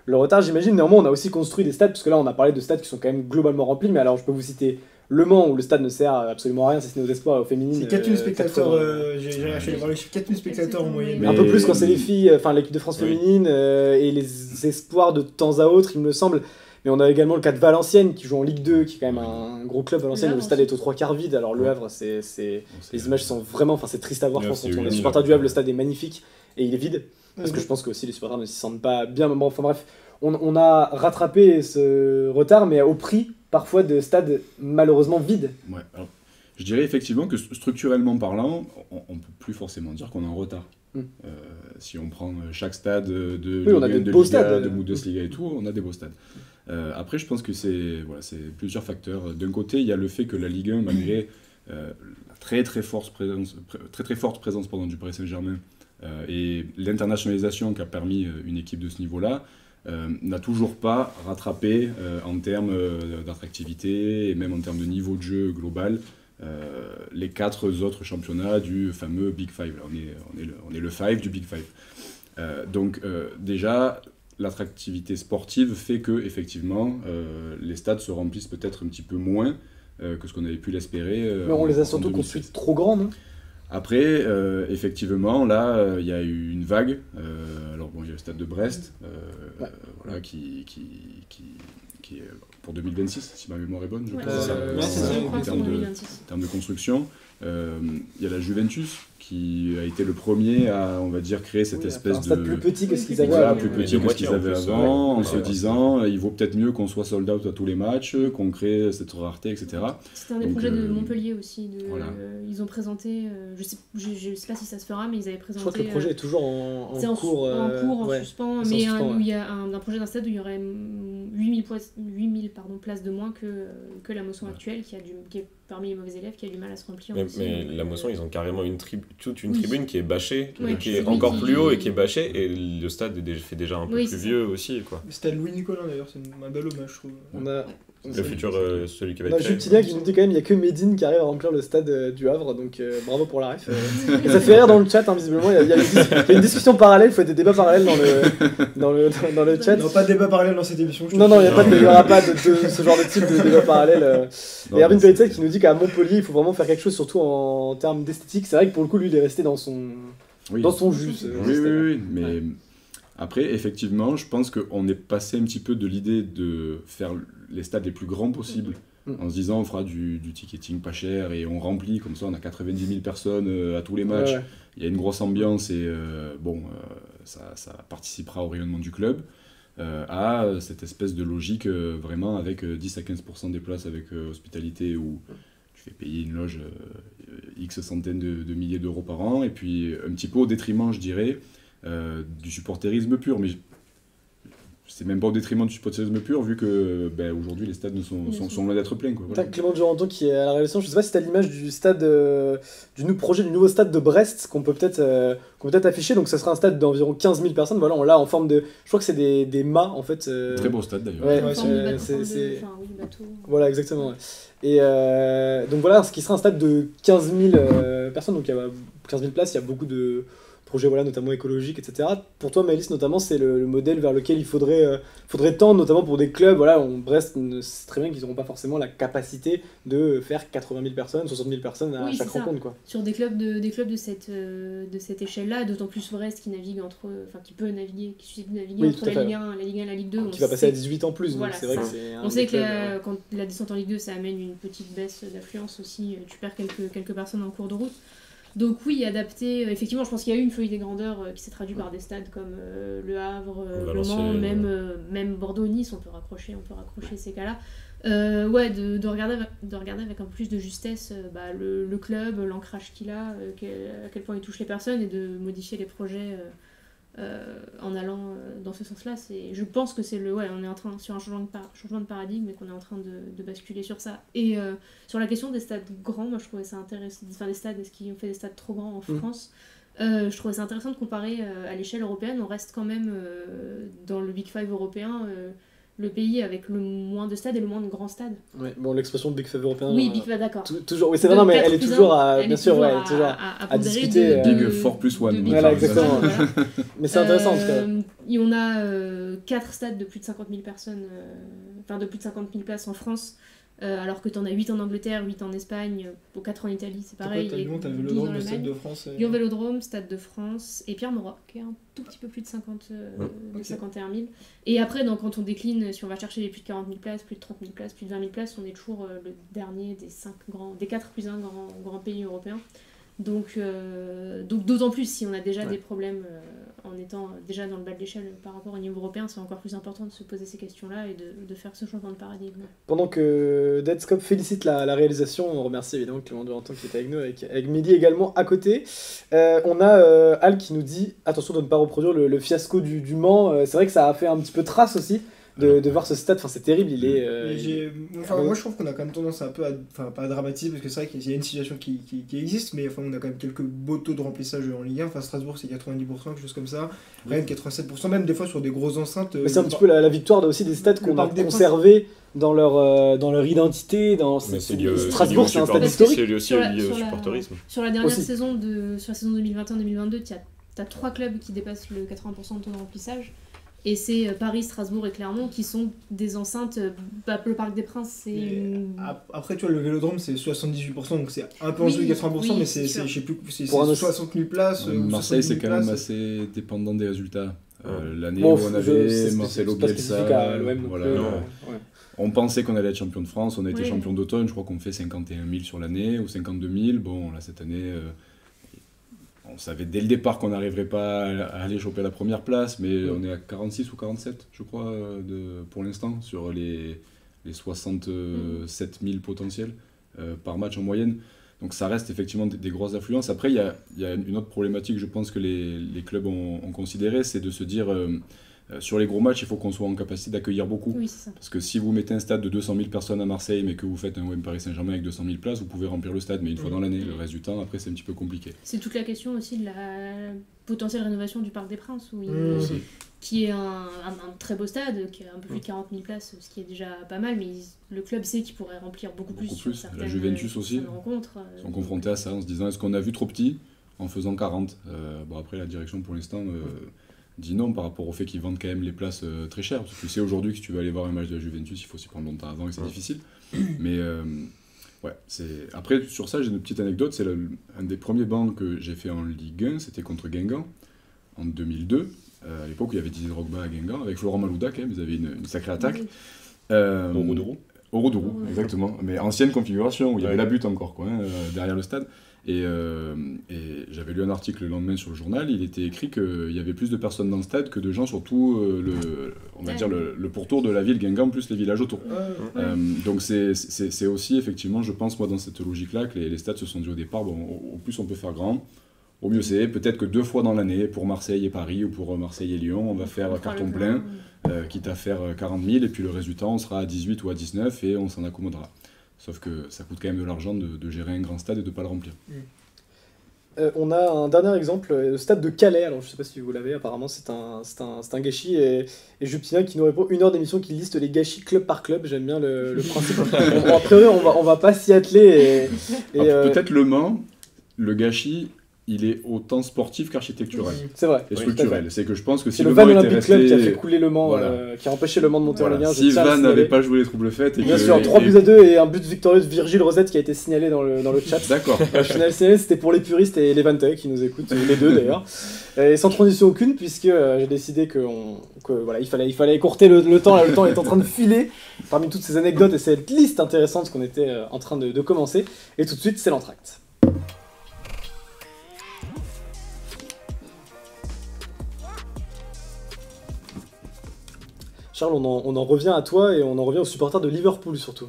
A: le retard, j'imagine. Néanmoins, on a aussi construit des stades, parce que là, on a parlé de stades qui sont quand même globalement remplis. Mais alors, je peux vous citer Le Mans, où le stade ne sert absolument à rien, si ce n'est aux espoirs et aux féminines.
C: C'est 4000 spectateurs,
A: 80.
C: j'ai acheté voir les chiffres, 4000 spectateurs en moyenne.
E: Mais-
A: Un peu plus quand c'est les filles, enfin l'équipe de France
D: Oui.
A: féminine et les espoirs de temps à autre, il me semble. Mais on a également le cas de Valenciennes qui joue en Ligue 2, qui est quand même un gros club Valenciennes où
B: Le
A: le
B: Havre
A: stade
B: aussi.
A: est aux 3/4 vide. Alors le
E: Ouais.
A: Havre, les images sont vraiment, enfin c'est triste à voir.
D: Le
A: Je
D: Havre,
A: pense
D: c'est
A: quand on est
D: unique,
A: supporter du
D: ouais.
A: Havre, le stade est magnifique et il est vide. Parce que je pense que aussi les supporters ne s'y sentent pas bien. Bon, enfin bref, on a rattrapé ce retard, mais au prix parfois de stades malheureusement vides.
E: Ouais, alors, je dirais effectivement que structurellement parlant, on ne peut plus forcément dire qu'on est en retard. Si on prend chaque stade de
A: Oui, on a
E: Ligue 1,
A: des
E: de
A: beaux
E: Liga,
A: stades.
E: de Bundesliga et tout, on a des beaux stades. Après, je pense que c'est plusieurs facteurs. D'un côté, il y a le fait que la Ligue 1, malgré la très forte présence du Paris Saint-Germain et l'internationalisation qu'a permis une équipe de ce niveau-là, n'a toujours pas rattrapé en termes d'attractivité et même en termes de niveau de jeu global les 4 autres championnats du fameux Big Five. Là, on est le Five du Big Five. Donc déjà, l'attractivité sportive fait que effectivement, les stades se remplissent peut-être un petit peu moins que ce qu'on avait pu l'espérer.
A: Mais on les a
E: en
A: surtout
E: 2016.
A: construits trop grands, non?
E: Après, effectivement, là, il y a eu une vague. Alors bon, il y a le stade de Brest,
A: Ouais.
E: voilà, qui est pour 2026, si ma mémoire est bonne, je
B: Ouais,
E: crois,
A: c'est ça.
E: euh,
A: Ouais, c'est ça.
B: Je
E: en
B: crois que c'est
E: termes
B: en
E: de,
B: 2026.
E: en termes de construction. Il y a la Juventus qui a été le premier à, on va dire, créer cette
A: Oui,
E: espèce
A: un stade
E: de...
A: plus petit que ce qu'ils
B: Plus
A: avaient
B: petit,
E: Voilà,
A: avant.
E: plus
B: ouais.
E: petit
D: De
E: que ce
D: moitié,
E: qu'ils
D: en
E: avaient
D: plus,
E: avant, en
D: ouais.
E: se
D: Ouais,
E: disant, il vaut peut-être mieux qu'on soit sold out à tous les matchs, qu'on crée cette rareté, etc.
B: C'était un des
E: Donc,
B: projets de Montpellier aussi.
E: voilà.
B: Ils ont présenté, je sais pas si ça se fera, mais ils avaient
A: Je
B: présenté.
A: crois que le projet est toujours en
B: c'est
A: cours.
B: en
A: ouais.
B: suspens,
A: C'est en
B: mais
A: suspens,
B: où il y a un projet d'un stade où il y aurait 8000 places de moins que la Moisson actuelle, qui est parmi les mauvais élèves, qui a du mal à se remplir.
D: Mais,
B: aussi,
D: mais
B: donc,
D: la Moisson, ils ont carrément toute une
B: Oui.
D: tribune qui est bâchée,
B: Ouais,
D: qui est
B: oui,
D: encore
B: qui-
D: plus haut et qui est bâchée, et le stade fait déjà un peu
B: Oui,
D: plus
B: c'est ça.
D: vieux aussi, quoi.
C: C'était Louis Nicolin d'ailleurs, c'est un bel hommage, je trouve.
A: On a,
D: Le futur, celui qui va
A: on a
D: être créé.
A: Jules Tilia qui nous dit quand même il n'y a que Médine qui arrive à remplir le stade du Havre, donc bravo pour la ref. Et ça fait rire dans le chat, hein, visiblement. Il y a une discussion parallèle, il faut des débats parallèles dans le chat.
C: Non, pas de débat parallèle dans cette émission. je te
A: Non, il
C: le dis.
A: n'y aura pas de ce genre de type de débat parallèle.
E: Non,
A: Et Erwin
E: mais c'est-
A: Peritzel qui nous dit qu'à Montpellier, il faut vraiment faire quelque chose, surtout en termes d'esthétique. C'est vrai que pour le coup, lui, il est resté dans son
E: Oui.
A: jus.
E: Oui, mais après, effectivement, je pense qu'on est passé un petit peu de l'idée de faire les stades les plus grands possibles, en se disant on fera du ticketing pas cher et on remplit, comme ça on a 90 000 personnes à tous les matchs, il y a une grosse ambiance et ça participera au rayonnement du club, à cette espèce de logique vraiment avec 10 à 15% des places avec hospitalité où tu fais payer une loge X centaines de milliers d'euros par an, et puis un petit peu au détriment, je dirais, du supporterisme pur. Mais c'est même pas au détriment du supporterisme pur, vu que aujourd'hui les stades sont loin d'être pleins. Quoi.
A: T'as Clément Duranton qui est à la réalisation. Je sais pas si t'as l'image du stade, du nouveau stade de Brest qu'on peut peut-être afficher. Donc ça sera un stade d'environ 15 000 personnes. Voilà, on l'a en forme de. Je crois que c'est des mâts en fait.
E: Très beau stade d'ailleurs.
A: Ouais,
B: En forme de bateau,
A: c'est.
B: bateau.
A: Voilà, exactement. Ouais. Et donc voilà, ce qui sera un stade de 15 000 personnes. Donc il y a 15 000 places. Il y a beaucoup de projets, voilà, notamment écologiques, etc. Pour toi, Maëlys, notamment, c'est le modèle vers lequel il faudrait tendre, notamment pour des clubs. Voilà, Brest sait très bien qu'ils n'auront pas forcément la capacité de faire 80 000 personnes, 60 000 personnes à chaque rencontre, quoi.
B: Sur des clubs de cette échelle-là, d'autant plus Brest qui navigue qui peut naviguer, qui suscite de naviguer entre la Ligue 1 et la Ligue 2.
A: Qui va passer à 18 en plus,
B: voilà,
A: donc c'est vrai que c'est
B: on sait que quand la descente en Ligue 2, ça amène une petite baisse d'affluence aussi. Tu perds quelques personnes en cours de route. Donc oui, adapté, effectivement, je pense qu'il y a eu une feuille des grandeurs qui s'est traduite par des stades comme Le Havre, Le Mans, même Bordeaux-Nice, on peut raccrocher ces cas-là. De regarder avec un peu plus de justesse le club, l'ancrage qu'il a, à quel point il touche les personnes, et de modifier les projets en allant dans ce sens-là. Je pense que on est en train, sur un changement de paradigme, et qu'on est en train de basculer sur ça. Et sur la question des stades grands, moi je trouvais ça intéressant, des stades, est-ce qu'ils ont fait des stades trop grands en France? Je trouvais ça intéressant de comparer à l'échelle européenne. On reste quand même dans le Big Five européen, le pays avec le moins de stades et le moins de grands stades.
A: Ouais, bon, l'expression Big Five européen.
B: Oui, Big Five, d'accord.
A: Toujours, oui, c'est vrai, mais elle est toujours à discuter.
E: Big 4 plus 1.
A: Voilà, exactement. Voilà. Mais c'est intéressant en tout cas.
B: On a 4 stades de plus de 50 000 personnes, de plus de 50 000 places en France. Alors que tu en as 8 en Angleterre, 8 en Espagne, 4 en Italie, c'est pareil.
C: T'as Lyon, t'as Vélodrome, le Stade de France.
B: Lyon Vélodrome, Stade de France, et Pierre-Mauroy, qui est un tout petit peu plus de 51 000. Et après, quand on décline, si on va chercher les plus de 40 000 places, plus de 30 000 places, plus de 20 000 places, on est toujours le dernier des 4 plus 1 grands pays européens. Donc d'autant plus si on a déjà des problèmes en étant déjà dans le bas de l'échelle par rapport au niveau européen, c'est encore plus important de se poser ces questions-là et de faire ce changement de paradigme.
A: Pendant que Deadscope félicite la réalisation, on remercie évidemment Clément Duranton qui était avec nous, avec Mehdi également à côté. On a Al qui nous dit attention de ne pas reproduire le fiasco du Mans. C'est vrai que ça a fait un petit peu trace aussi. De voir ce stade, c'est terrible,
C: moi je trouve qu'on a quand même tendance pas à dramatiser, parce que c'est vrai qu'il y a une situation qui existe, mais on a quand même quelques beaux taux de remplissage en Ligue 1. Strasbourg c'est 90%, quelque chose comme ça, Rennes 87%, même des fois sur des grosses enceintes.
A: Mais c'est un petit peu la victoire aussi des stades qu'on a conservés dans leur identité. Strasbourg c'est un stade historique.
D: C'est lié aussi au supporterisme.
B: Sur la dernière saison, sur la saison 2021-2022, tu as 3 clubs qui dépassent le 80% de taux de remplissage. Et c'est Paris, Strasbourg et Clermont qui sont des enceintes. Le Parc des Princes, c'est.
C: Après, tu vois, le Vélodrome, c'est 78%, donc c'est un peu en dessous de 80%, mais c'est 60 000 places.
E: Marseille, c'est quand même assez dépendant des résultats. L'année où on avait Marcelo Bielsa, on pensait qu'on allait être champion de France, on a été champion d'automne, je crois qu'on fait 51 000 sur l'année, ou 52 000. Bon, là, cette année. On savait dès le départ qu'on n'arriverait pas à aller choper la première place, mais on est à 46 ou 47, je crois, pour l'instant, sur les 67 000 potentiels par match en moyenne. Donc ça reste effectivement des grosses affluences. Après, il y a une autre problématique, je pense, que les clubs ont considéré, c'est de se dire, sur les gros matchs, il faut qu'on soit en capacité d'accueillir beaucoup.
B: Oui, c'est ça.
E: Parce que si vous mettez un stade de 200 000 personnes à Marseille, mais que vous faites un OM Paris Saint-Germain avec 200 000 places, vous pouvez remplir le stade, mais une fois dans l'année. Le reste du temps, après, c'est un petit peu compliqué.
B: C'est toute la question aussi de la potentielle rénovation du Parc des Princes, qui est un très beau stade, qui a un peu plus de 40 000 places, ce qui est déjà pas mal, mais le club sait qu'il pourrait remplir beaucoup plus.
E: La Juventus aussi sont confrontés à ça en se disant, est-ce qu'on a vu trop petit en faisant 40 ? Après, la direction, pour l'instant... dit non par rapport au fait qu'ils vendent quand même les places très chères. Parce que tu sais aujourd'hui que si tu veux aller voir un match de la Juventus, il faut s'y prendre longtemps avant et c'est difficile. Mais après, sur ça, j'ai une petite anecdote. C'est un des premiers bancs que j'ai fait en Ligue 1, c'était contre Guingamp en 2002. À l'époque où il y avait Didier Drogba à Guingamp, avec Florent Malouda quand même, ils avaient une sacrée attaque. Au Rodourou, exactement. Mais ancienne configuration, où il y avait la butte encore, derrière le stade. Et j'avais lu un article le lendemain sur le journal, il était écrit qu'il y avait plus de personnes dans le stade que de gens sur tout le pourtour de la ville Guingamp, plus les villages autour. Donc c'est aussi effectivement, je pense moi dans cette logique-là, que les stades se sont dit au départ, au plus on peut faire grand, au mieux c'est. Peut-être que 2 fois dans l'année, pour Marseille et Paris, ou pour Marseille et Lyon, on va faire carton plein. quitte à faire 40 000, et puis le résultat, on sera à 18 ou à 19, et on s'en accommodera. Sauf que ça coûte quand même de l'argent de gérer un grand stade et de ne pas le remplir.
A: On a un dernier exemple, le stade de Calais. Alors je sais pas si vous l'avez, apparemment c'est un gâchis, et Jupitien qui nous répond 1 heure d'émission qui liste les gâchis club par club. J'aime bien le principe. A priori on va pas s'y atteler.
E: Peut-être Le Mans, le gâchis, il est autant sportif qu'architectural
A: C'est vrai.
E: et structurel. C'est que je pense que si
A: C'est
E: Le
A: le
E: Mans
A: Van
E: était
A: Olympic Club
E: resté...
A: qui a fait couler Le Mans,
E: Voilà.
A: qui a empêché Le Mans de monter en Ligue 1.
E: Si Van n'avait pas joué les troubles faits...
A: Bien sûr, 3-2 et un but victorieux de Virgile Rosette qui a été signalé dans le chat.
E: D'accord.
A: Je signalé, c'était pour les puristes et les Vantais qui nous écoutent, les deux d'ailleurs. Et sans transition aucune, puisque j'ai décidé que voilà, il fallait écourter le temps. Là, le temps est en train de filer parmi toutes ces anecdotes et cette liste intéressante qu'on était en train de commencer. Et tout de suite, c'est l'entracte. Charles, on en revient à toi et on en revient aux supporters de Liverpool surtout.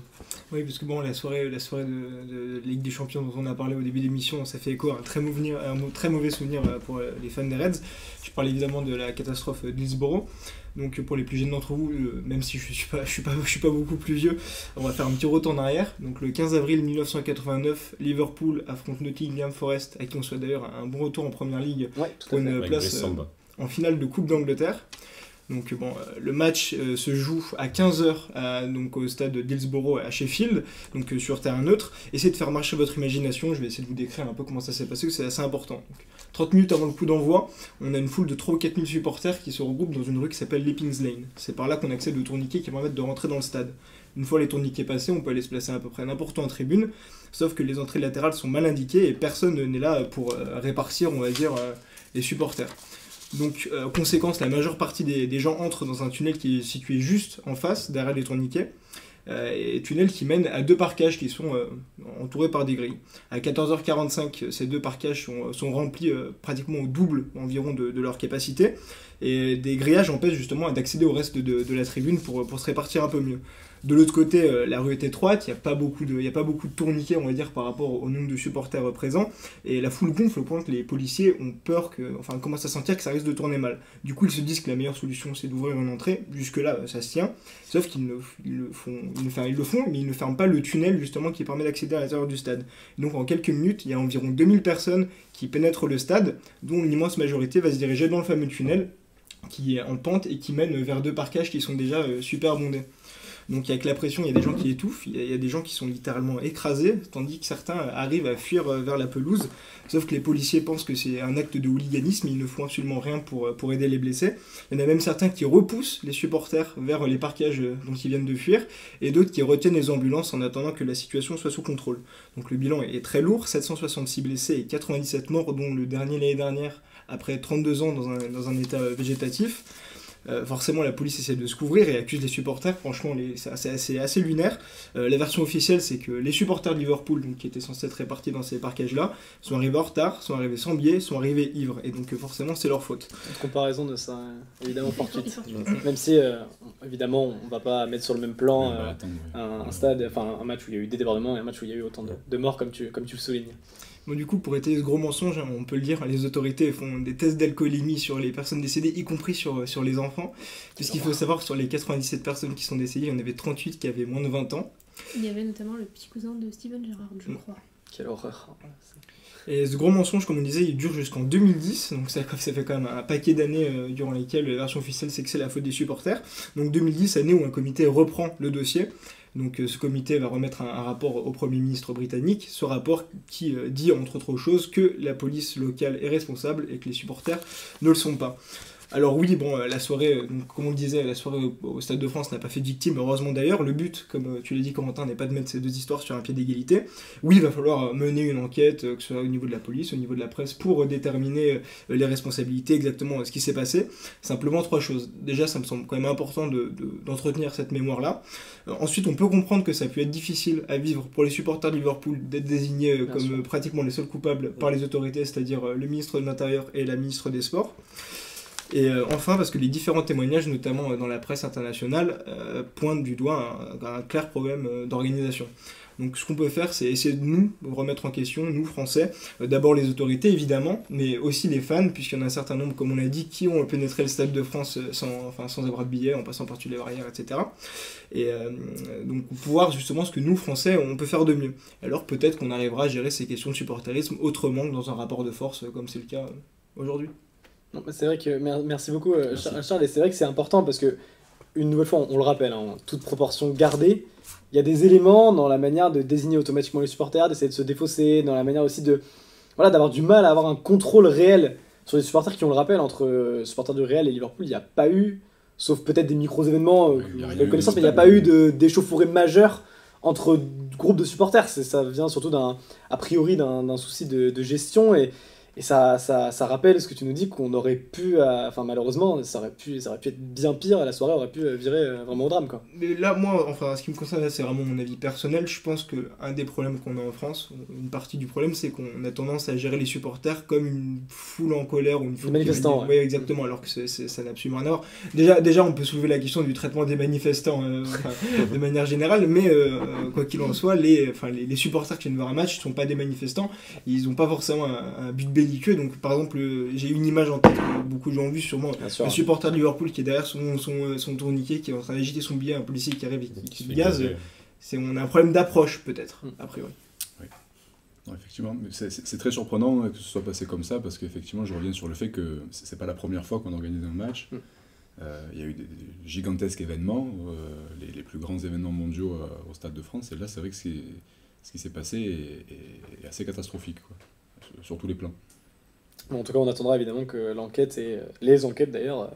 C: Oui, parce que bon, la soirée de Ligue des Champions dont on a parlé au début de l'émission, ça fait écho à un très mauvais souvenir pour les fans des Reds. Je parle évidemment de la catastrophe d'Hillsborough. Donc pour les plus jeunes d'entre vous, même si je suis pas beaucoup plus vieux, on va faire un petit retour en arrière. Donc le 15 avril 1989, Liverpool affronte Nottingham Forest, à qui on souhaite d'ailleurs un bon retour en première ligue pour une place en finale de Coupe d'Angleterre. Donc bon, le match se joue à 15h donc au stade d'Hillsborough à Sheffield, donc sur terrain neutre. Essayez de faire marcher votre imagination, je vais essayer de vous décrire un peu comment ça s'est passé, c'est assez important. Donc, 30 minutes avant le coup d'envoi, on a une foule de 3 ou 4 000 supporters qui se regroupent dans une rue qui s'appelle Leppings Lane. C'est par là qu'on accède aux tourniquets qui permettent de rentrer dans le stade. Une fois les tourniquets passés, on peut aller se placer à peu près n'importe où en tribune, sauf que les entrées latérales sont mal indiquées et personne n'est là pour répartir, on va dire, les supporters. Donc, conséquence, la majeure partie des gens entrent dans un tunnel qui est situé juste en face, derrière les tourniquets, et tunnel qui mène à 2 parkages qui sont entourés par des grilles. À 14h45, ces 2 parkages sont remplis pratiquement au double environ de leur capacité, et des grillages empêchent justement d'accéder au reste de la tribune pour se répartir un peu mieux. De l'autre côté, la rue est étroite, il n'y a pas beaucoup de tourniquets, on va dire, par rapport au nombre de supporters présents, et la foule gonfle au point que les policiers ont peur commencent à sentir que ça risque de tourner mal. Du coup, ils se disent que la meilleure solution, c'est d'ouvrir une entrée. Jusque-là, ça se tient, sauf qu'ils le font, mais ils ne ferment pas le tunnel, justement, qui permet d'accéder à l'intérieur du stade. Donc, en quelques minutes, il y a environ 2000 personnes qui pénètrent le stade, dont l'immense majorité va se diriger dans le fameux tunnel, qui est en pente et qui mène vers 2 parkages qui sont déjà super bondés. Donc avec la pression, il y a des gens qui étouffent, il y a des gens qui sont littéralement écrasés, tandis que certains arrivent à fuir vers la pelouse. Sauf que les policiers pensent que c'est un acte de hooliganisme, ils ne font absolument rien pour aider les blessés. Il y en a même certains qui repoussent les supporters vers les parkages dont ils viennent de fuir, et d'autres qui retiennent les ambulances en attendant que la situation soit sous contrôle. Donc le bilan est très lourd, 766 blessés et 97 morts, dont le dernier l'année dernière, après 32 ans dans un état végétatif. Forcément, la police essaie de se couvrir et accuse les supporters. Franchement, c'est assez lunaire. La version officielle, c'est que les supporters de Liverpool, donc, qui étaient censés être répartis dans ces parkages-là, sont arrivés en retard, sont arrivés sans billets, sont arrivés ivres. Et donc, forcément, c'est leur faute.
A: Une comparaison de ça, évidemment, fortuite. Même si, évidemment, on va pas mettre sur le même plan un stade, enfin un match où il y a eu des débordements et un match où il y a eu autant de morts, comme tu le soulignes.
C: Bon, du coup, pour étayer ce gros mensonge, on peut le dire, les autorités font des tests d'alcoolémie sur les personnes décédées, y compris sur les enfants. Puisqu'il faut savoir que sur les 97 personnes qui sont décédées, il y en avait 38 qui avaient moins de 20 ans.
B: Il y avait notamment le petit cousin de Steven Gerrard, je crois.
A: Quelle horreur.
C: Et ce gros mensonge, comme on disait, il dure jusqu'en 2010, donc ça fait quand même un paquet d'années durant lesquelles la version officielle c'est que c'est la faute des supporters. Donc 2010, année où un comité reprend le dossier. Donc ce comité va remettre un rapport au Premier ministre britannique, ce rapport qui dit entre autres choses que la police locale est responsable et que les supporters ne le sont pas. Alors oui, bon, la soirée, donc, comme on le disait, la soirée au Stade de France n'a pas fait de victime, heureusement d'ailleurs. Le but, comme tu l'as dit Corentin, n'est pas de mettre ces 2 histoires sur un pied d'égalité. Oui, il va falloir mener une enquête, que ce soit au niveau de la police, au niveau de la presse, pour déterminer les responsabilités, exactement ce qui s'est passé. Simplement 3 choses. Déjà, ça me semble quand même important d'entretenir cette mémoire-là. Ensuite, on peut comprendre que ça peut être difficile à vivre pour les supporters de Liverpool d'être désignés comme pratiquement les seuls coupables par les autorités, c'est-à-dire le ministre de l'Intérieur et la ministre des Sports. Et enfin, parce que les différents témoignages, notamment dans la presse internationale, pointent du doigt un clair problème d'organisation. Donc ce qu'on peut faire, c'est essayer de nous remettre en question, nous Français, d'abord les autorités évidemment, mais aussi les fans, puisqu'il y en a un certain nombre, comme on l'a dit, qui ont pénétré le Stade de France sans avoir de billets, en passant par-dessus les barrières, etc. Et donc pouvoir justement ce que nous Français, on peut faire de mieux. Alors peut-être qu'on arrivera à gérer ces questions de supporterisme autrement que dans un rapport de force, comme c'est le cas aujourd'hui.
A: Non, c'est vrai que merci beaucoup Charles, et c'est vrai que c'est important parce que une nouvelle fois on le rappelle, en toute proportion gardée, il y a des éléments dans la manière de désigner automatiquement les supporters, d'essayer de se défausser, dans la manière aussi de d'avoir du mal à avoir un contrôle réel sur les supporters qui, on le rappelle, entre supporters du Real et Liverpool, il n'y a pas eu, sauf peut-être des micros-événements que vous avez connaissance, mais il n'y a pas eu d'échauffourée majeure entre groupes de supporters. Ça vient surtout a priori d'un souci de gestion et ça rappelle ce que tu nous dis qu'on aurait pu, malheureusement, ça aurait pu être bien pire et la soirée aurait pu virer vraiment au drame, quoi.
C: Mais là, moi, enfin, ce qui me concerne, là, c'est vraiment mon avis personnel. Je pense qu'un des problèmes qu'on a en France, une partie du problème, c'est qu'on a tendance à gérer les supporters comme une foule en colère ou une foule
A: manifestants.
C: Oui, exactement, alors que ça n'a absolument rien à voir. Déjà, on peut soulever la question du traitement des manifestants de manière générale, mais quoi qu'il en soit, les supporters qui viennent voir un match ne sont pas des manifestants. Ils n'ont pas forcément un but belliqueux. Donc, par exemple, j'ai une image en tête que beaucoup de gens ont vu, sûrement un supporter de Liverpool qui est derrière son tourniquet, qui est en train d'agiter son billet, un policier qui arrive et qui le gaze. On a un problème d'approche, peut-être, a priori.
E: Oui. Non, effectivement, mais c'est très surprenant que ce soit passé comme ça, parce qu'effectivement, je reviens sur le fait que c'est pas la première fois qu'on organise un match. Il y a eu des gigantesques événements, les plus grands événements mondiaux au Stade de France, et là, c'est vrai que ce qui s'est passé est assez catastrophique, quoi, sur tous les plans.
A: Bon, en tout cas, on attendra évidemment que l'enquête et les enquêtes d'ailleurs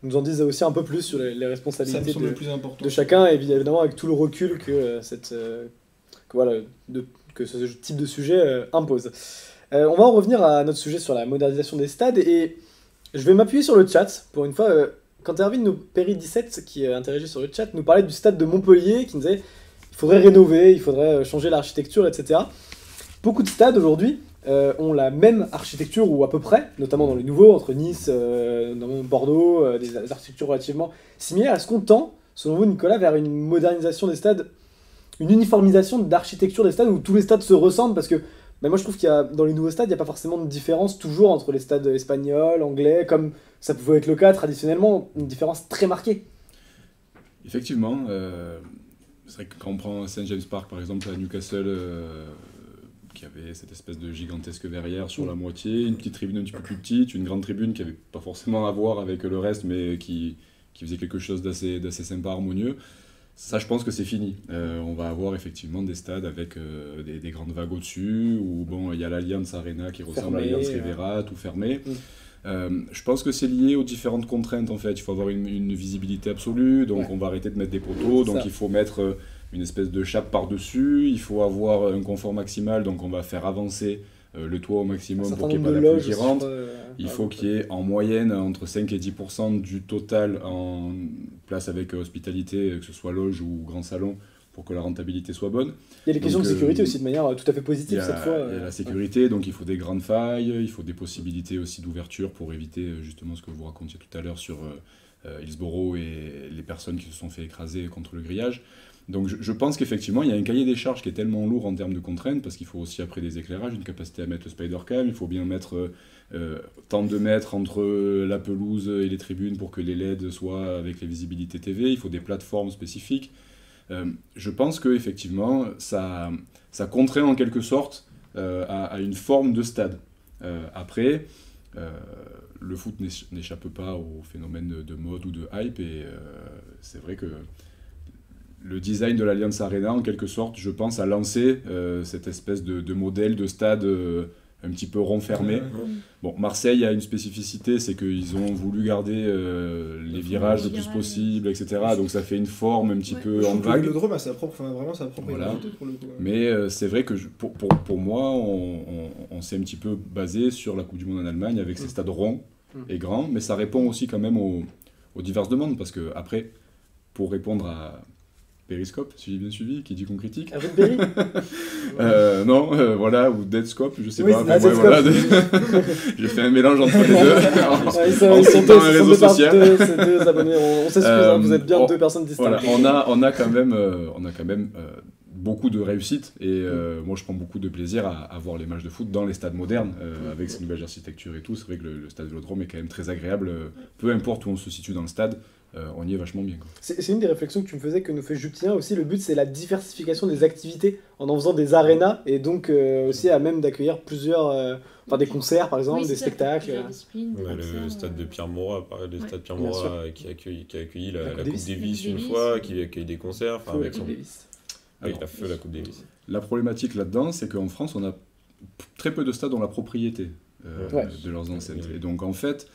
A: nous en disent aussi un peu plus sur les responsabilités de chacun, et évidemment avec tout le recul que ce type de sujet impose. On va en revenir à notre sujet sur la modernisation des stades, et je vais m'appuyer sur le chat pour une fois. Quentin Erwin Perry17 qui interagit sur le chat nous parlait du stade de Montpellier, qui nous disait il faudrait rénover, il faudrait changer l'architecture, etc. Beaucoup de stades aujourd'hui ont la même architecture, ou à peu près, notamment dans les nouveaux, entre Nice, dans Bordeaux, des architectures relativement similaires. Est-ce qu'on tend, selon vous, Nicolas, vers une modernisation des stades, une uniformisation d'architecture des stades, où tous les stades se ressemblent? Parce que moi je trouve qu'il y a, dans les nouveaux stades, il n'y a pas forcément de différence toujours entre les stades espagnols, anglais, comme ça pouvait être le cas traditionnellement, une différence très marquée.
E: Effectivement, c'est vrai que quand on prend St. James Park par exemple à Newcastle, qui avait cette espèce de gigantesque verrière sur la moitié, une petite tribune un petit peu plus petite, une grande tribune qui n'avait pas forcément à voir avec le reste, mais qui faisait quelque chose d'assez sympa, harmonieux. Ça, je pense que c'est fini. On va avoir effectivement des stades avec des grandes vagues au-dessus, où il y a l'Allianz Arena qui ressemble à l'Allianz Riviera, tout fermé. Je pense que c'est lié aux différentes contraintes, en fait. Il faut avoir une visibilité absolue, donc on va arrêter de mettre des poteaux, donc il faut mettre une espèce de chape par-dessus, il faut avoir un confort maximal, donc on va faire avancer le toit au maximum pour qu'il n'y ait pas la pluie qui rentre. Il faut qu'il y ait en moyenne entre 5 et 10% du total en place avec hospitalité, que ce soit loge ou grand salon, pour que la rentabilité soit bonne.
A: Il y a les questions de sécurité aussi de manière tout à fait positive cette fois.
E: Il y a la sécurité, donc il faut des grandes failles, il faut des possibilités aussi d'ouverture pour éviter justement ce que vous racontiez tout à l'heure sur Hillsborough et les personnes qui se sont fait écraser contre le grillage. Donc je pense qu'effectivement, il y a un cahier des charges qui est tellement lourd en termes de contraintes, parce qu'il faut aussi après des éclairages, une capacité à mettre le Spider-Cam, il faut bien mettre tant de mètres entre la pelouse et les tribunes pour que les LED soient avec les visibilités TV, il faut des plateformes spécifiques. Je pense qu'effectivement, ça contraint en quelque sorte à une forme de stade. Après, le foot n'échappe pas au phénomène de mode ou de hype, et c'est vrai que le design de l'Allianz Arena, en quelque sorte, je pense, a lancé cette espèce de modèle de stade un petit peu renfermé. Bon, Marseille a une spécificité, c'est qu'ils ont voulu garder les virages le plus possible, etc. Donc ça fait une forme un petit peu en vague.
C: Le Vélodrome a vraiment sa propre identité pour le coup.
E: Mais c'est vrai que pour moi, on s'est un petit peu basé sur la Coupe du Monde en Allemagne avec ces stades ronds et grands, mais ça répond aussi quand même aux diverses demandes, parce que après, pour répondre Periscope, si j'ai bien suivi, qui dit qu'on critique.
A: Hervé de Berry.
E: Non, voilà, ou Deadscope, je sais
A: Oui,
E: pas.
A: c'est
E: Enfin,
A: Deadscope.
E: voilà, j'ai fait un mélange entre les deux.
A: Ah, ils sont
E: en citant
A: deux,
E: un
A: ce sont
E: réseau
A: deux
E: social.
A: ces deux abonnés. On s'excuse, hein, vous êtes bien deux personnes distinctes.
E: Voilà, on a quand même beaucoup de réussite et moi je prends beaucoup de plaisir à voir les matchs de foot dans les stades modernes avec ces nouvelles architectures et tout. C'est vrai que le stade Vélodrome est quand même très agréable, peu importe où on se situe dans le stade. On y est vachement bien.
A: C'est une des réflexions que tu me faisais, que nous fait Jutien aussi. Le but, c'est la diversification des activités en faisant des arénas et donc aussi à même d'accueillir plusieurs, des concerts par exemple,
B: Oui,
A: des
B: c'est ça,
A: spectacles.
B: plusieurs disciplines,
D: Ouais,
B: concerts,
D: le stade de Pierre-Mauroy, le
B: Ouais.
D: stade
A: Bien
D: Pierre-Mauroy qui a accueilli la Coupe
A: Davis.
D: Davis une
B: Davis.
D: fois, qui accueille des concerts, enfin, avec son
A: Davis.
D: avec
E: Alors,
D: la feu la Coupe Davis.
E: La problématique là-dedans, c'est qu'en France, on a très peu de stades ont la propriété
A: Ouais.
E: de leurs enceintes.
D: Oui.
E: Et donc en fait,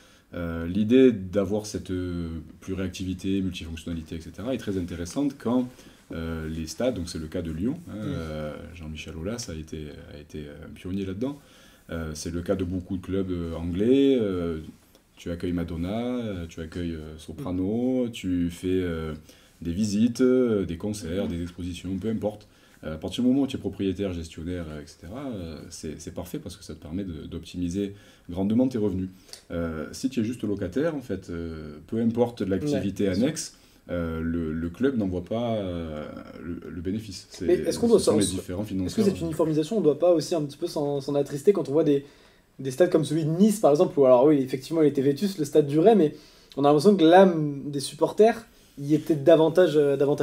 E: l'idée d'avoir cette pluriactivité, multifonctionnalité, etc., est très intéressante quand les stades, donc c'est le cas de Lyon, Jean-Michel Aulas a été un pionnier là-dedans, c'est le cas de beaucoup de clubs anglais, tu accueilles Madonna, tu accueilles Soprano, tu fais des visites, des concerts, des expositions, peu importe. À partir du moment où tu es propriétaire, gestionnaire, etc., c'est parfait parce que ça te permet d'optimiser grandement tes revenus. Si tu es juste locataire, en fait, peu importe l'activité annexe, le club n'en voit pas le bénéfice.
A: Mais est-ce qu'on doit
E: ce sont les
A: Est-ce
E: différents
A: que
E: financeurs.
A: cette uniformisation, on ne doit pas aussi un petit peu s'en attrister quand on voit des stades comme celui de Nice par exemple, où alors oui, effectivement il était vétuste, le stade du Ray, mais on a l'impression que l'âme des supporters y était davantage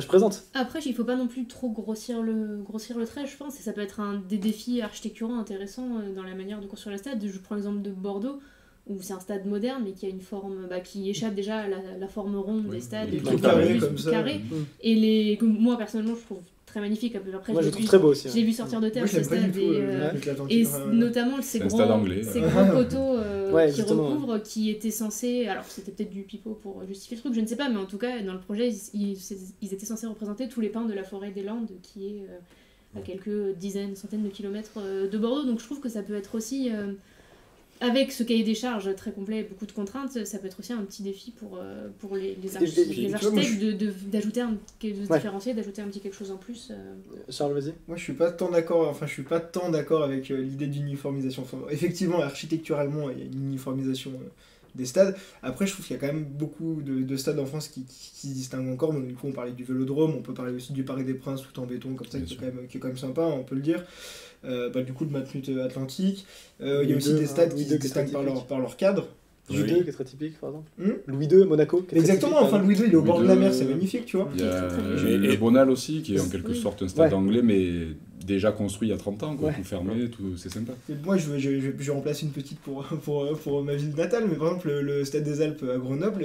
A: présente.
B: Après, il faut pas non plus trop grossir le trait, je pense, et ça peut être un des défis architecturaux intéressants dans la manière de construire le stade. Je prends l'exemple de Bordeaux, où c'est un stade moderne, mais qui a une forme qui échappe déjà à la forme ronde des stades,
C: il est
B: qui
C: tout
B: est
C: carré
B: plus
C: comme ça.
B: carré. Et que moi, personnellement, je trouve très magnifique. Après,
A: Moi je
B: je
A: le trouve très beau aussi.
B: je l'ai vu sortir de terre,
C: Moi, je
B: ce
C: l'aime pas
B: stade,
C: du tout,
B: et
C: avec l'Atlantique.
B: notamment ces
E: C'est un stade anglais.
B: gros poteaux
A: Ouais,
B: qui
A: justement,
B: recouvrent, qui étaient censés, alors c'était peut-être du pipeau pour justifier le truc, je ne sais pas, mais en tout cas dans le projet ils étaient censés représenter tous les pins de la forêt des Landes qui est à quelques dizaines, centaines de kilomètres de Bordeaux, donc je trouve que ça peut être aussi avec ce cahier des charges très complet et beaucoup de contraintes, ça peut être aussi un petit défi pour les architectes d'ajouter de se différencier, d'ajouter un petit quelque chose en plus.
A: Charles, vas-y.
C: Moi, je suis pas tant d'accord avec l'idée d'uniformisation. Enfin, effectivement, architecturalement, il y a une uniformisation des stades. Après, je trouve qu'il y a quand même beaucoup de stades en France qui se distinguent encore. Du coup, on parlait du Vélodrome, on peut parler aussi du Parc des Princes tout en béton, comme ça, qui est quand même sympa, on peut le dire. Du coup, le Matmut Atlantique. Il y a aussi des stades qui se distinguent par leur cadre.
A: Louis
D: Oui.
A: II qui est très typique par exemple.
C: Hmm
A: Louis II, Monaco. Qui est très
C: Exactement,
A: typique,
C: enfin
A: par
C: Louis II, il est au
E: Louis
C: bord de la
E: II,
C: mer, c'est magnifique, tu vois.
E: Il y a
B: Et-
E: le Bonal aussi, qui est en quelque
B: Oui.
E: sorte un stade
A: Ouais.
E: anglais, mais déjà construit il y a 30 ans, quoi,
A: Ouais.
E: tout fermé, tout, c'est sympa.
C: Et moi, je remplace une petite pour ma ville natale, mais par exemple, le stade des Alpes à Grenoble,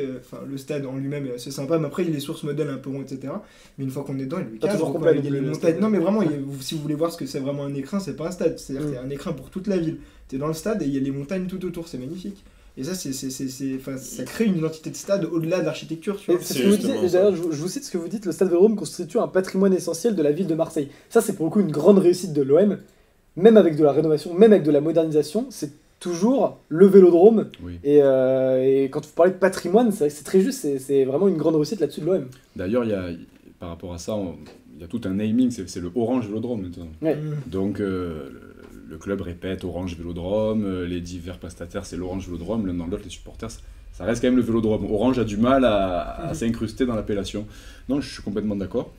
C: le stade en lui-même est assez sympa, mais après, il y a les sources modèles un peu rondes, etc. Mais une fois qu'on est dedans, il est
A: Pas
C: cadre,
A: toujours
C: quoi,
A: complet
C: il y a
A: non
C: les
A: plus, le
C: montagnes.
A: stade.
C: Non, mais vraiment, si vous voulez voir ce que c'est vraiment un écrin, c'est pas un stade. C'est-à-dire qu'il y a un écrin pour toute la ville. T'es dans le stade et il y a les montagnes tout autour, c'est magnifique. Et ça, ça crée une identité de stade au-delà de l'architecture, tu
A: Et
C: vois.
A: c'est ce
D: C'est
A: que vous
D: justement
A: dites, et d'ailleurs, je vous cite ce que vous dites, le stade Vélodrome constitue un patrimoine essentiel de la ville de Marseille. Ça, c'est pour le coup une grande réussite de l'OM, même avec de la rénovation, même avec de la modernisation, c'est toujours le Vélodrome.
E: Oui.
A: Et quand vous parlez de patrimoine, c'est vrai que c'est très juste, c'est vraiment une grande réussite là-dessus de l'OM.
E: D'ailleurs, par rapport à ça, il y a tout un naming, c'est le Orange Vélodrome maintenant.
A: Ouais.
E: Donc le club répète Orange Vélodrome, les divers prestataires c'est l'Orange Vélodrome, l'un dans l'autre les supporters, ça reste quand même le Vélodrome. Orange a du mal à s'incruster dans l'appellation. Non, je suis complètement d'accord.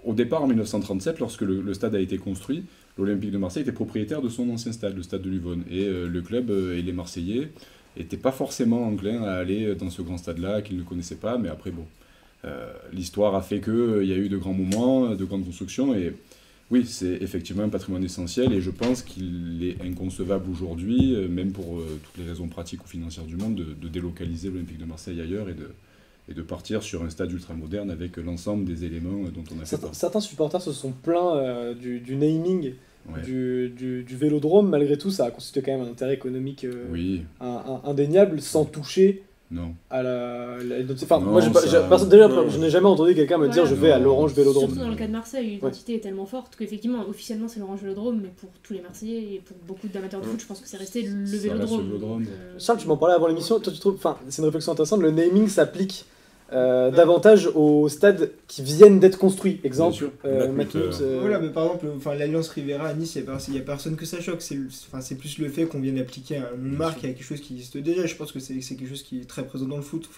E: Au départ, en 1937, lorsque le stade a été construit, l'Olympique de Marseille était propriétaire de son ancien stade, le stade de Luvonne. Et le club et les Marseillais n'étaient pas forcément enclins à aller dans ce grand stade-là, qu'ils ne connaissaient pas, mais après, bon, l'histoire a fait qu'il y a eu de grands moments, de grandes constructions, et oui, c'est effectivement un patrimoine essentiel, et je pense qu'il est inconcevable aujourd'hui, même pour toutes les raisons pratiques ou financières du monde, de délocaliser l'Olympique de Marseille ailleurs et de partir sur un stade ultramoderne avec l'ensemble des éléments dont on a fait part.
A: Certains supporters se sont plaints du naming
E: Ouais.
A: du Vélodrome. Malgré tout, ça a constitué quand même un intérêt économique
E: Oui,
A: indéniable, sans toucher
E: non.
A: à l'identité. Enfin,
E: Non,
A: moi,
E: ça-
A: je n'ai jamais entendu quelqu'un me dire
B: Voilà.
A: je vais à
E: Non.
A: l'Orange Vélodrome.
B: Surtout dans le cas de Marseille, l'identité est tellement forte qu'effectivement, officiellement, c'est l'Orange Vélodrome, mais pour tous les Marseillais et pour beaucoup d'amateurs de foot, je pense que c'est resté le
E: reste
B: Vélodrome.
E: le Vélodrome.
B: Donc,
A: Charles, tu m'en parlais avant l'émission. Toi, tu trouves, enfin, c'est une réflexion intéressante. Le naming s'applique davantage aux stades qui viennent d'être construits. Exemple,
E: Bien sûr.
A: Matmut,
C: Voilà, mais par exemple, l'Alliance Rivera à Nice, il n'y a personne que ça choque. C'est plus le fait qu'on vienne appliquer un nom de marque à quelque chose qui existe déjà. Je pense que c'est quelque chose qui est très présent dans le foot.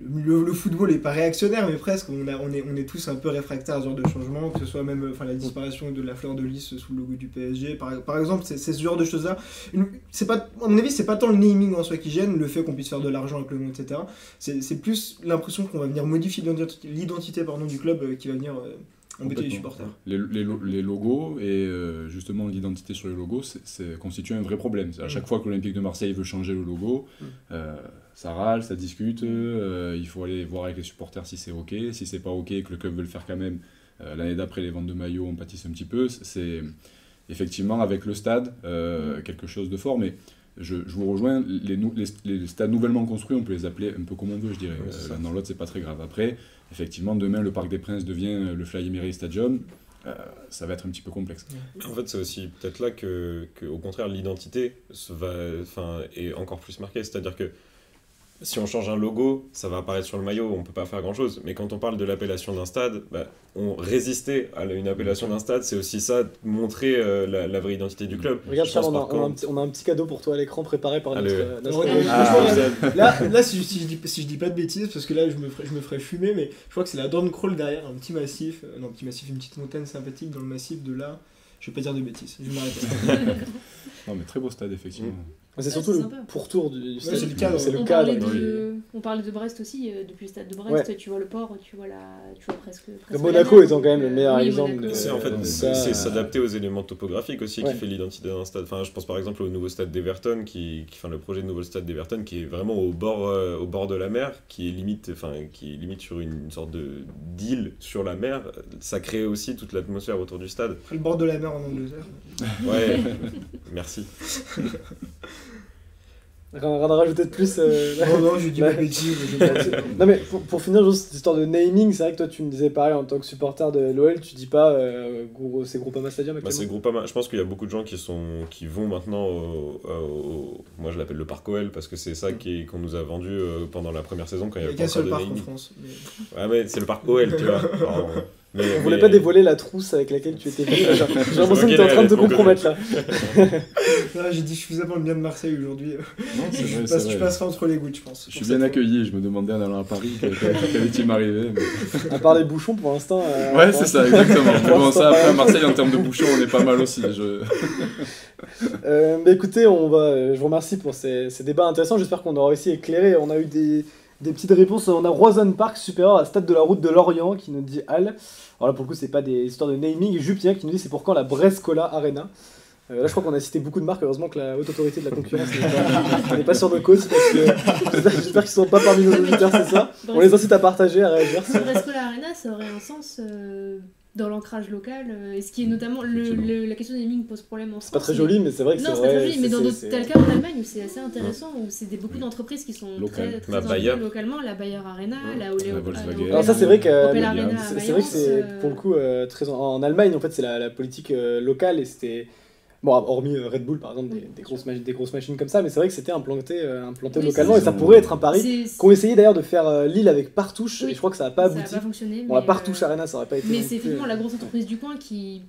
C: Le football n'est pas réactionnaire, mais presque. On est tous un peu réfractaires à ce genre de changement, que ce soit même la disparition de la fleur de lys sous le logo du PSG. Par exemple, c'est ce genre de choses-là. À mon avis, c'est pas tant le naming en soi qui gêne, le fait qu'on puisse faire de l'argent avec le nom, etc. C'est plus l'impression qu'on va venir modifier l'identité du club qui va venir embêter les supporters.
E: Les logos et justement l'identité sur les logos constitue un vrai problème. À chaque fois que l'Olympique de Marseille veut changer le logo, ça râle, ça discute, il faut aller voir avec les supporters si c'est ok, si c'est pas ok et que le club veut le faire quand même. L'année d'après, les ventes de maillots, on pâtisse un petit peu. C'est effectivement avec le stade quelque chose de fort, mais je vous rejoins, les stades nouvellement construits, on peut les appeler un peu comme on veut, je dirais. L'un dans l'autre, c'est pas très grave. Après, effectivement, demain, le Parc des Princes devient le Fly Emery Stadium. Ça va être un petit peu complexe.
D: En fait, c'est aussi peut-être là que au contraire, l'identité est encore plus marquée. C'est-à-dire que si on change un logo, ça va apparaître sur le maillot, on peut pas faire grand-chose. Mais quand on parle de l'appellation d'un stade, on résister à une appellation d'un stade, c'est aussi ça, montrer la vraie identité du club.
A: Regarde Charles, on a un petit cadeau pour toi à l'écran préparé par notre
C: Là, si je dis pas de bêtises, parce que là je me ferais fumer, mais je crois que c'est la Dawn Crawl derrière, une petite montagne sympathique dans le massif de là. Je vais pas dire de bêtises, je vais m'arrêter.
E: Non, mais très beau stade, effectivement.
A: C'est surtout le pourtour du stade.
C: C'est le cadre.
B: On parlait de Brest aussi, depuis le stade de Brest, tu vois le port, tu vois presque
A: Monaco étant quand même le meilleur exemple.
D: C'est s'adapter aux éléments topographiques aussi qui fait l'identité d'un stade. Enfin, je pense par exemple au nouveau stade d'Everton, le projet de nouveau stade d'Everton qui est vraiment au bord de la mer, qui est limite sur une sorte d'île sur la mer. Ça crée aussi toute l'atmosphère autour du stade.
C: Le bord de la mer en Angleterre.
D: Ouais, merci.
A: Rien à rajouter de plus
C: Non, je dis pas de bêtises.
A: Non mais pour finir, juste cette histoire de naming, c'est vrai que toi tu me disais pareil en tant que supporter de l'OL, tu dis pas c'est Groupama Stadium actuellement.
D: C'est Groupama. Je pense qu'il y a beaucoup de gens qui vont maintenant moi je l'appelle le parc OL parce que c'est ça qu'on nous a vendu pendant la première saison quand il y avait pas encore de naming. En France, mais... Ouais mais c'est le parc OL, tu vois.
A: On voulait pas dévoiler la trousse avec laquelle tu étais venu. J'ai l'impression que t'es en train de te compromettre là.
C: Là, j'ai dit suffisamment le bien de Marseille aujourd'hui. Je passerai entre les gouttes, je pense.
E: Je suis bien accueilli, je me demandais en allant à Paris qu'allait-il m'arriver.
A: À part les bouchons pour l'instant.
E: Ouais, c'est ça, exactement. Bon, ça, après à Marseille, en termes de bouchons, on est pas mal aussi.
A: Mais écoutez, je vous remercie pour ces débats intéressants. J'espère qu'on aura aussi éclairé. On a eu des petites réponses. On a Roison Park supérieur à Stade de la Route de Lorient qui nous dit Al. Alors là pour le coup c'est pas des histoires de naming. Et Jupien qui nous dit c'est pour quand la Brescola Arena. Là je crois qu'on a cité beaucoup de marques. Heureusement que la haute autorité de la concurrence n'est pas sur nos causes parce que j'espère qu'ils sont pas parmi nos auditeurs, c'est ça. On les incite à partager, à réagir.
B: La Brescola Arena ça aurait un sens dans l'ancrage local, et ce qui est notamment la question des naming pose problème en France.
A: C'est pas très joli, mais c'est vrai que c'est vrai.
B: Non, c'est pas très joli, mais dans d'autres tel cas en Allemagne où c'est assez intéressant, où c'est beaucoup d'entreprises qui sont très ancrées localement, la Bayer Arena, la Volkswagen.
A: Alors ça c'est vrai que c'est pour le coup très en Allemagne en fait c'est la politique locale et c'était bon hormis Red Bull par exemple des grosses machines comme ça, mais c'est vrai que c'était implanté localement et ça pourrait être un pari qu'ont essayé d'ailleurs de faire Lille avec Partouche et je crois que ça n'a pas abouti.
B: Ça n'a pas fonctionné.
A: Bon, la Partouche Arena ça aurait pas été.
B: Mais c'est effectivement la grosse entreprise du coin qui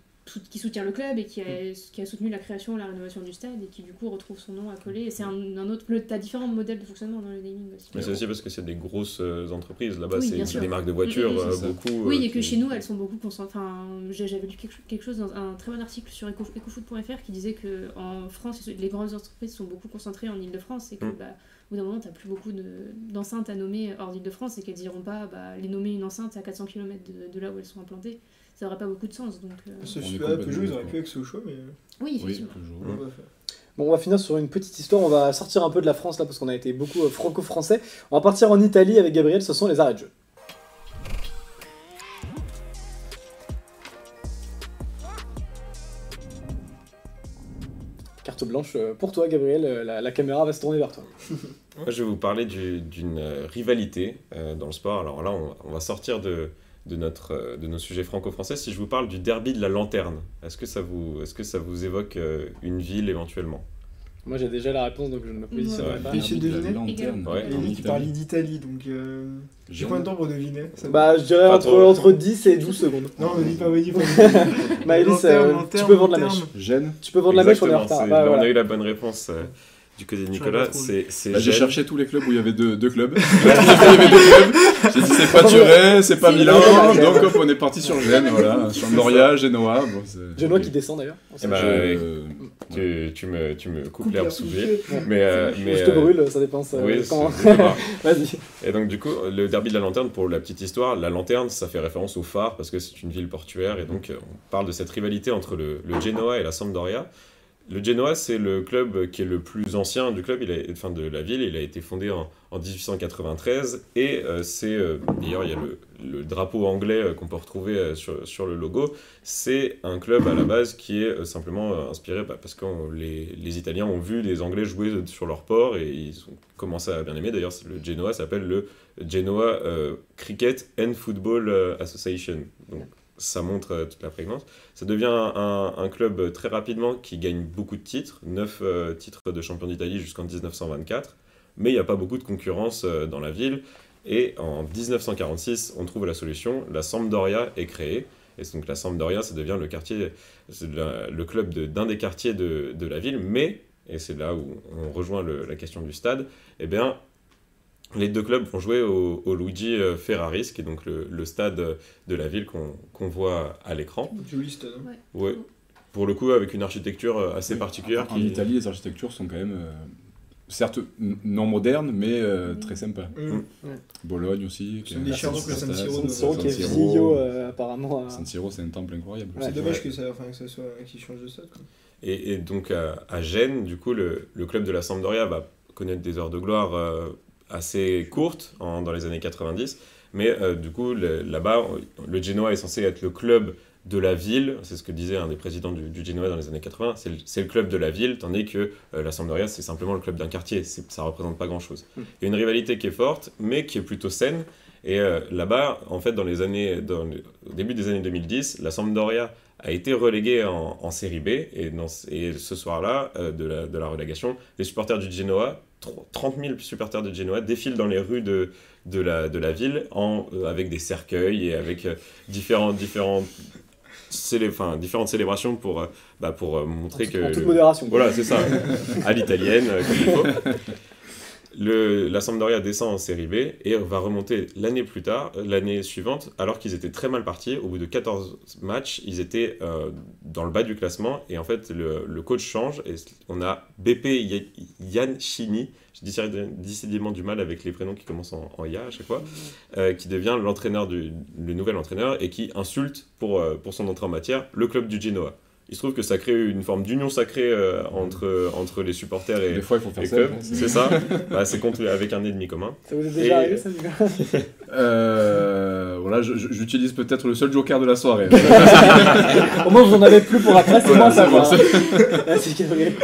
B: soutient le club et qui a soutenu la création et la rénovation du stade et qui du coup retrouve son nom à coller. Et c'est un autre. T'as différents modèles de fonctionnement dans le naming aussi. Mais
D: c'est aussi parce que c'est des grosses entreprises. Là-bas, c'est des marques de voitures, beaucoup.
B: Oui, et que chez nous, elles sont beaucoup concentrées. Enfin, j'avais lu quelque chose dans un très bon article sur ecofoot.fr qui disait qu'en France, les grandes entreprises sont beaucoup concentrées en Ile-de-France et que, au bout d'un moment, t'as plus beaucoup d'enceintes à nommer hors d'Ile-de-France et qu'elles diront pas les nommer une enceinte à 400 km de là où elles sont implantées. Ça n'aurait pas beaucoup de sens. Donc,
C: Peugeot, ils auraient pu avec Sochaux, mais...
B: Oui, effectivement.
A: Bon, on va finir sur une petite histoire. On va sortir un peu de la France là parce qu'on a été beaucoup franco-français. On va partir en Italie avec Gabriel. Ce sont les arrêts de jeu. Carte blanche pour toi, Gabriel. La caméra va se tourner vers toi.
D: Moi, je vais vous parler d'une rivalité dans le sport. Alors là, on va sortir de nos sujets franco-français. Si je vous parle du derby de la Lanterne, est-ce que ça vous évoque une ville éventuellement ?
A: Moi j'ai déjà la réponse donc je ne me positionnerai
B: Ouais.
A: pas.
C: Et celui de deviner
E: lanterne.
D: Ouais.
C: Et lui qui parle d'Italie, donc j'ai
E: Gênes.
C: combien de temps pour deviner ça
A: Bah je dirais
D: Pas trop.
A: entre 10 et 12 secondes.
C: Non, vas-y, pas vas-y.
A: Maëlys, tu peux vendre la mèche.
E: Gênes.
A: Tu peux vendre la mèche, on est en
D: Exactement,
A: retard.
D: c'est-
A: Bah,
D: là, on
A: voilà.
D: a eu la bonne réponse du côté de
C: Je
D: Nicolas.
C: l'avais pas trouvé.
D: C'est
E: J'ai
D: Gênes.
E: cherché tous les clubs où il y avait deux clubs. Il y avait deux clubs. J'ai dit c'est pas Turin, c'est pas
B: C'est
E: Milan.
A: Gênes.
E: Donc hop, on est parti sur Gênes, voilà. Sampdoria, Genoa. Bon,
A: Genoa qui descend d'ailleurs.
D: Eh ben,
E: Je-
D: tu me coupes
C: Coupe
D: l'herbe
C: l'herbe
D: sous
C: sous
D: le
C: le
D: pied.
C: pied.
D: Mais,
A: Ou je te brûle, ça dépend.
D: Oui,
A: comment.
D: c'est pas.
A: Vas-y.
D: Et donc du coup, le derby de la Lanterne, pour la petite histoire, la Lanterne, ça fait référence au phare parce que c'est une ville portuaire et donc on parle de cette rivalité entre le Genoa et la Sampdoria. Le Genoa, c'est le club qui est le plus ancien du club, de la ville. Il a été fondé en 1893 et d'ailleurs il y a le drapeau anglais qu'on peut retrouver sur le logo. C'est un club à la base qui est simplement inspiré parce que les Italiens ont vu les Anglais jouer sur leur port et ils ont commencé à bien aimer. D'ailleurs, le Genoa s'appelle le Genoa Cricket and Football Association. Donc, ça montre toute la prégnance. Ça devient un club très rapidement qui gagne beaucoup de titres, 9 titres de champion d'Italie jusqu'en 1924, mais il n'y a pas beaucoup de concurrence dans la ville. Et en 1946, on trouve la solution, la Sampdoria est créée. Et donc la Sampdoria, ça devient le club d'un des quartiers de la ville, mais, et c'est là où on rejoint la question du stade, eh bien, les deux clubs vont jouer au Luigi Ferraris, qui est donc le stade de la ville qu'on voit à l'écran.
C: Joli stade. Hein.
D: Ouais. Pour le coup, avec une architecture assez particulière.
E: En Italie, les architectures sont quand même, certes non modernes, mais très sympas. Bologne aussi.
C: C'est des chars, donc le San Siro.
A: San Siro qui est
E: San Siro.
A: vieillot apparemment.
E: San Siro, c'est un temple incroyable.
A: Ouais.
C: C'est dommage que ça soit qu'ils changent de stade. Quoi.
D: Et donc à Gênes, du coup, le club de la Sampdoria va connaître des heures de gloire assez courtes dans les années 90. Mais du coup, là-bas, le Genoa est censé être le club de la ville, c'est ce que disait un des présidents du Genoa dans les années 80, c'est le club de la ville, tandis que la Sampdoria, c'est simplement le club d'un quartier, ça représente pas grand-chose. Il y a une rivalité qui est forte, mais qui est plutôt saine, et là-bas, en fait, au début des années 2010, la Sampdoria a été reléguée en série B, et ce soir-là, de la relégation, les supporters du Genoa, 30 000 supporters de Genoa défilent dans les rues de la ville avec des cercueils et avec différentes célébrations pour montrer que...
A: En toute modération.
D: Voilà, c'est ça, à l'italienne, comme il faut. La Sampdoria descend en série B et va remonter l'année suivante, alors qu'ils étaient très mal partis. Au bout de 14 matchs, ils étaient dans le bas du classement et en fait le coach change et on a Beppe Iancini, j'ai décidément du mal avec les prénoms qui commencent en IA à chaque fois, qui devient le nouvel entraîneur et qui insulte pour son entrée en matière le club du Genoa. Il se trouve que ça crée une forme d'union sacrée entre les supporters et
E: Des fois, il faut faire
D: les
E: ça.
D: clubs.
E: hein,
D: C'est ça. C'est avec un ennemi commun.
A: Ça vous est déjà arrivé ça, Nicolas?
E: Voilà, j'utilise peut-être le seul joker de la soirée.
A: Au moins vous en avez plus pour après, c'est
E: Voilà,
A: moins ça
E: c'est
A: va.
E: bon,
A: Ah, c'est Gabriel.